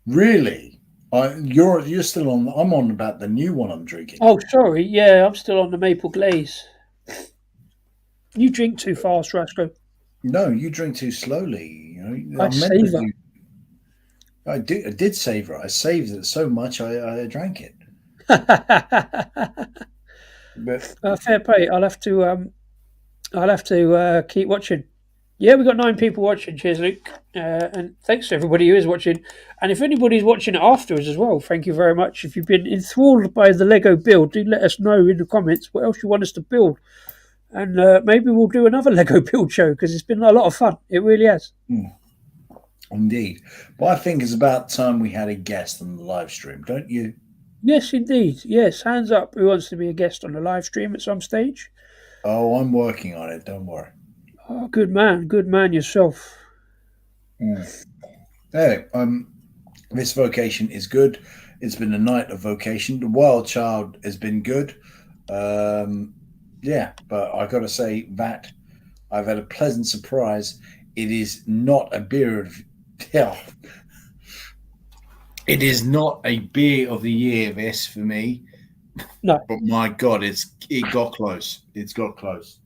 Really? You're still on. I'm on about the new one I'm drinking. Oh, sorry. Yeah, I'm still on the maple glaze. You drink too fast, Rasco. No, you drink too slowly. I I'm meant to savour. do. I did savor it. I saved it so much. I drank it. But Fair play. I'll have to keep watching. Yeah, we've got 9 people watching. Cheers, Luke. And thanks to everybody who is watching. And if anybody's watching it afterwards as well, thank you very much. If you've been enthralled by the Lego build, do let us know in the comments what else you want us to build. And maybe we'll do another Lego build show because it's been a lot of fun. It really has. indeed, but I think it's about time we had a guest on the live stream, don't you? Yes, indeed. Yes, hands up. Who wants to be a guest on the live stream at some stage? Oh, I'm working on it. Don't worry. Oh, good man. Good man yourself. Anyway, this vocation is good. It's been a night of vocation. The Wild Child has been good. Yeah, but I got to say that I've had a pleasant surprise. It is not a beer of yeah, it is not a beer of the year. This for me, No. but my God, it got close. It's got close.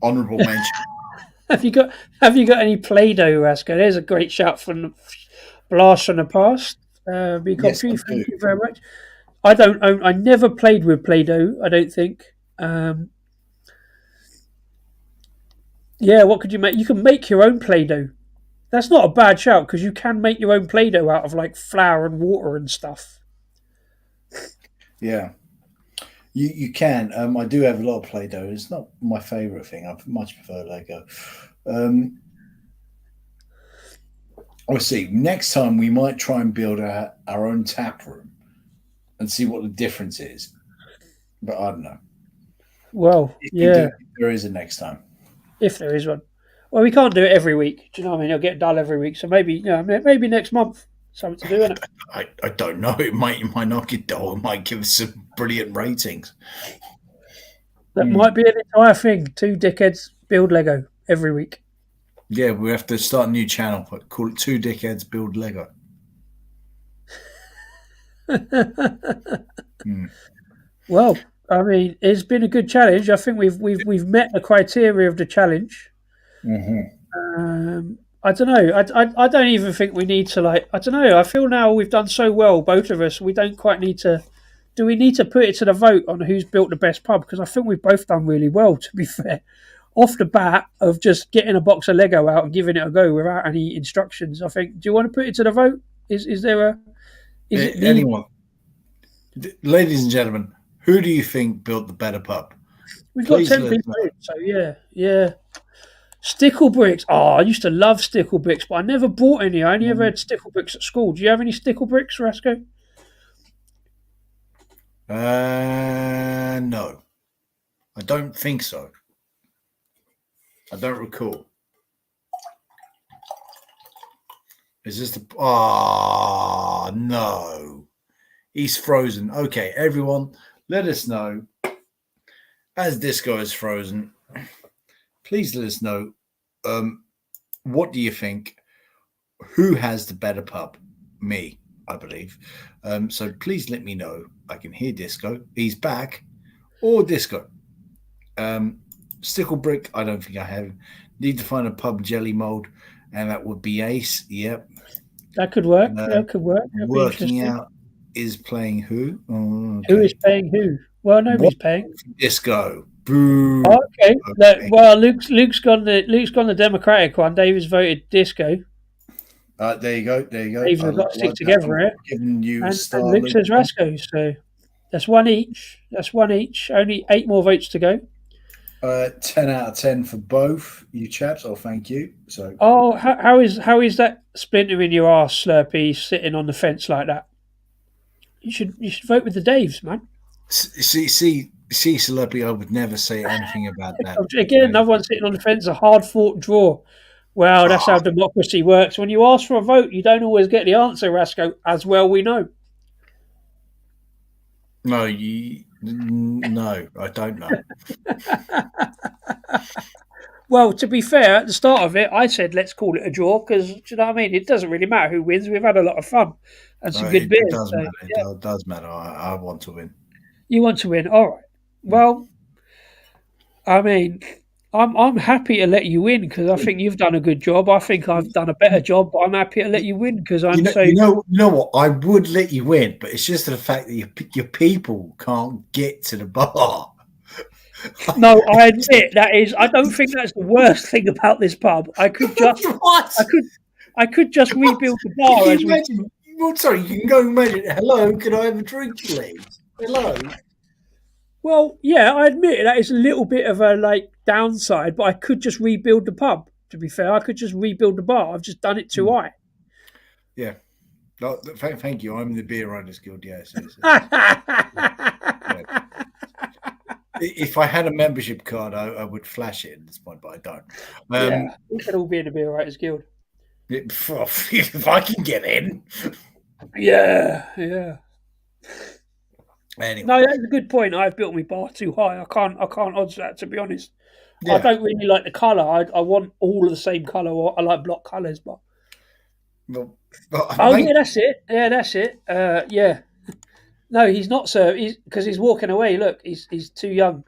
Honourable mention. Have you got any Play-Doh, Rasko? There's a great shout from the Blast from the Past. Be Yes, I copy. do. Thank you very much. I don't own. I never played with Play-Doh. I don't think. Um, yeah, what could you make? You can make your own Play-Doh. That's not a bad shout because you can make your own Play-Doh out of like flour and water and stuff. Yeah, you can. I do have a lot of Play-Doh. It's not my favourite thing. I much prefer Lego. Um, we'll see. Next time we might try and build our own tap room and see what the difference is. But I don't know. Well, If we do, yeah, there is a next time. if there is one. Well, we can't do it every week. Do you know what I mean? It'll get dull every week. So maybe, maybe next month, something to do in it. I don't know. It might not get dull. It might give us some brilliant ratings. That might be an entire thing. 2 dickheads build Lego every week. Yeah, we have to start a new channel. Call it Two Dickheads Build Lego. Well, I mean, it's been a good challenge. I think we've met the criteria of the challenge. I don't know. I don't even think we need to like. I don't know. I feel now we've done so well, both of us. We don't quite need to. Do we need to put it to the vote on who's built the best pub? Because I think we've both done really well. To be fair, off the bat of just getting a box of Lego out and giving it a go without any instructions. I think. Do you want to put it to the vote? Is there a? Is it the? Anyone, ladies and gentlemen, who do you think built the better pub? We've got Please 10 let us people know. in, so yeah. Stickle bricks. Oh, I used to love stickle bricks, but I never bought any. I only ever had stickle bricks at school. Do you have any stickle bricks, Rasko? No, I don't think so. I don't recall. Is this the? Ah, no. He's frozen. Okay, everyone, let us know. As Disco is frozen, please let us know. What do you think? Who has the better pub? Me, I believe. So please let me know. I can hear Disco. He's back. Or Disco. Sticklebrick, I don't think I have. Need to find a pub jelly mold, and that would be Ace. Yep. That could work. That could work. That'd be Working interesting. out is playing who? Oh, Who okay. is paying who? Well, nobody's paying. Disco. Boo. Okay. Okay. Well, Luke's gone the Democratic one. David's voted Disco. There you go. There you go. Dave's I got to stick that. together, I'm eh? giving you a And star. Luke says Rasco. So that's one each. Only 8 more votes to go. 10 out of 10 for both you chaps. Oh, thank you. So, Oh, how is that splinter in your arse, Slurpee, sitting on the fence like that? You should vote with the Daves, man. see, Celebrity, I would never say anything about that. Again, another one sitting on the fence, a hard fought draw. Well, that's how democracy works. When you ask for a vote, you don't always get the answer, Rasco, as well we know. No, I don't know. Well, to be fair, at the start of it, I said let's call it a draw because, do you know what I mean? It doesn't really matter who wins. We've had a lot of fun and some good It beers. does So, matter. yeah. It does matter. I want to win. You want to win? All right. Well, I mean, I'm happy to let you win because I think you've done a good job. I think I've done a better job, but I'm happy to let you win because I'm so. You know what? I would let you win, but it's just the fact that your people can't get to the bar. No, I admit that is. I don't think that's the worst thing about this pub. I could just, What? I could just rebuild the Can bar you as we. imagine? Well, sorry, you can go and imagine. Hello, can I have a drink, please? Hello. Well, yeah, I admit that is a little bit of a downside, but I could just rebuild the pub. To be fair, I could just rebuild the bar. I've just done it too high. Yeah. No, thank you. I'm in the Beer Owners Guild. Yes. Yeah. If I had a membership card, I would flash it at this point, but I don't. Yeah, we could all be in the Beer Writers Guild. If I can get in. Yeah. Anyway. No, that's a good point. I've built my bar too high. I can't odds that, to be honest. Yeah. I don't really like the colour. I want all of the same colour. I like block colours, but. Yeah, that's it. Yeah, that's it. Yeah. No, he's not, sir. Because he's walking away. Look, he's too young.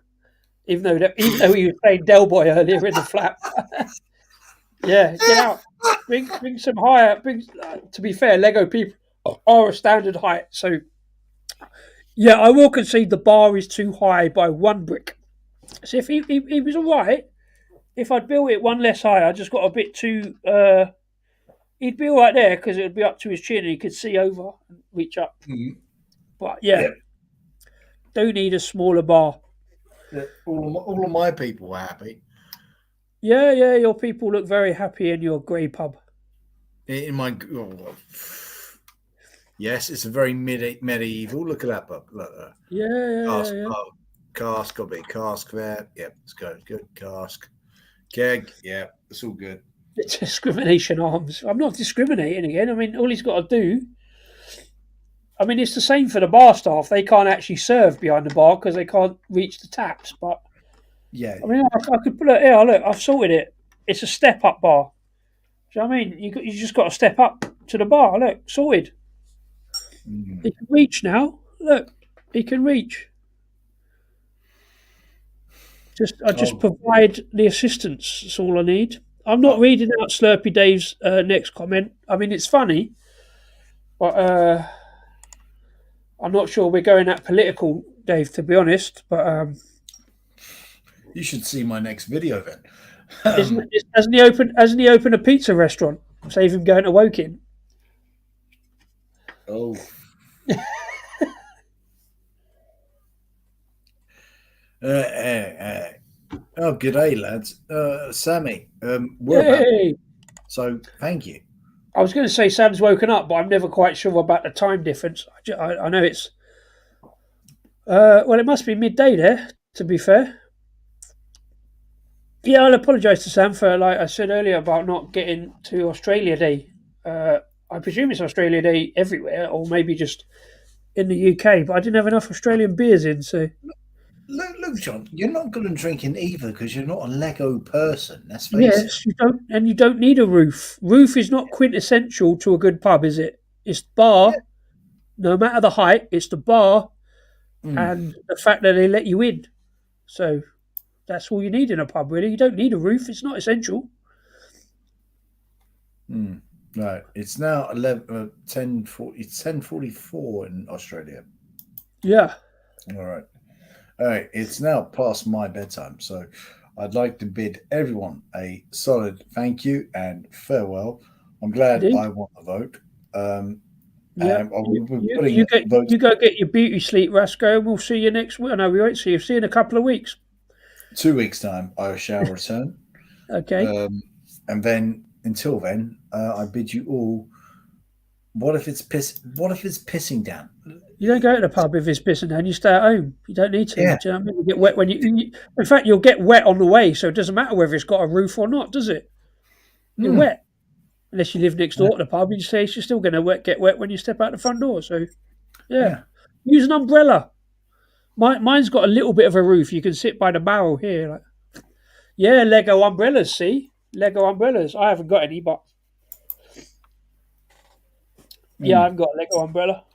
Even though he was playing Del Boy earlier in the flat. Yeah, get out. Bring some higher. To be fair, Lego people are a standard height. So, yeah, I will concede the bar is too high by one brick. So if he was all right, if I'd built it one less high, I just got a bit too. He'd be all right there because it would be up to his chin and he could see over and reach up. Mm-hmm. But yeah, do need a smaller bar. All of my people were happy. Yeah, your people look very happy in your grey pub. In my, yes, it's a very medieval. Look at that pub. Look, Yeah. Cask, got a bit of cask there. Yep, it's good. Cask, keg. Yeah, it's all good. It's discrimination arms. I'm not discriminating again. I mean, all he's got to do. I mean, it's the same for the bar staff. They can't actually serve behind the bar because they can't reach the taps. But yeah, I mean, I could put it here. Look, I've sorted it. It's a step-up bar. Do you know what I mean? You just got to step up to the bar. Look, sorted. He can reach now. Look, he can reach. I just provide the assistance. That's all I need. I'm not reading out Slurpy Dave's next comment. I mean, it's funny, but I'm not sure we're going that political, Dave, to be honest. But you should see my next video then. Hasn't he opened a pizza restaurant? Save him going to Woking. Oh. Oh, good day, lads. Sammy, Hey. So, thank you. I was going to say Sam's woken up, but I'm never quite sure about the time difference. I know it's... well, it must be midday there, to be fair. Yeah, I'll apologise to Sam for, like I said earlier, about not getting to Australia Day. I presume it's Australia Day everywhere, or maybe just in the UK, but I didn't have enough Australian beers in, so... Look, John, you're not good at drinking either because you're not a Lego person. That's face Yes, you don't need a roof. Roof is not quintessential to a good pub, is it? It's bar, no matter the height. It's the bar, and the fact that they let you in. So that's all you need in a pub, really. You don't need a roof. It's not essential. Right, it's now 10:44 in Australia. Yeah. All right, it's now past my bedtime, so I'd like to bid everyone a solid thank you and farewell. I'm glad I won the vote. You go get your beauty sleep, Rasco, and we'll see you next week. No, we won't see you. See you in a couple of weeks. 2 weeks' time, I shall return. Okay. And then, until then, I bid you all. What if it's pissing down? You don't go to the pub if it's pissing down. You stay at home. You don't need to. Yeah. Do you know what I mean? You get wet when you. In fact, you'll get wet on the way, so it doesn't matter whether it's got a roof or not, does it? You're wet. Unless you live next door to the pub, you say you're still going to get wet when you step out the front door. So, yeah. Use an umbrella. Mine's got a little bit of a roof. You can sit by the barrel here. Yeah, Lego umbrellas. See, Lego umbrellas. I haven't got any, but yeah, I've got a Lego umbrella.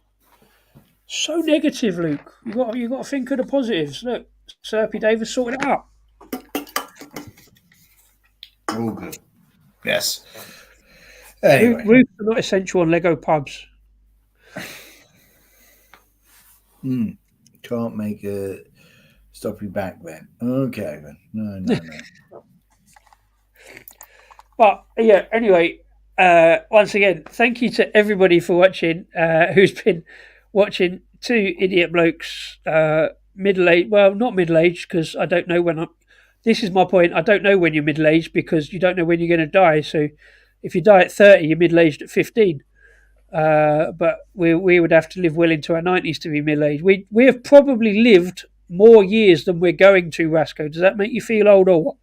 So negative, Luke. You got to think of the positives. Look, Slurpy Davis sorted it out. All good. Yes. Anyway. Roofs are not essential on Lego pubs. Can't make a stop you back then. Okay then. No. But yeah, anyway, once again, thank you to everybody for watching, who's been watching two idiot blokes, middle age. Well, not middle aged because I don't know when I'm. This is my point. I don't know when you're middle aged because you don't know when you're going to die. So, if you die at 30, you're middle aged at 15. But we would have to live well into our 90s to be middle aged. We have probably lived more years than we're going to, Rasco. Does that make you feel old or what?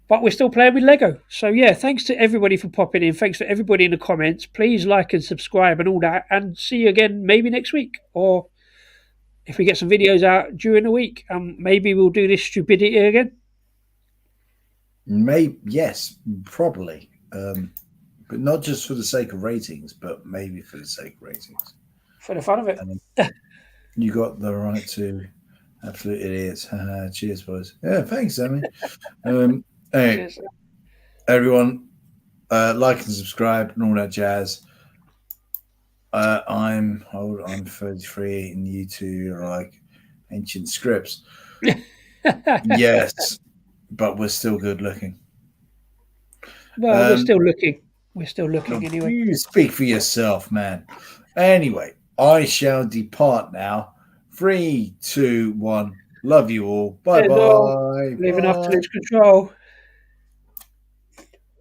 But we're still playing with Lego. So, yeah, thanks to everybody for popping in. Thanks to everybody in the comments. Please like and subscribe and all that. And see you again maybe next week. Or if we get some videos out during the week, maybe we'll do this stupidity again. Yes, probably. But not just for the sake of ratings, but maybe for the sake of ratings. For the fun of it. You got the right to absolute idiots. Cheers, boys. Yeah, thanks, Sammy. Hey, everyone, like and subscribe and all that jazz. I'm 33, and you two are like ancient scripts. Yes, but we're still good looking. Well, we're still looking. We're still looking anyway. You speak for yourself, man. Anyway, I shall depart now. 3, 2, 1. Love you all. Bye bye. Living up to its control.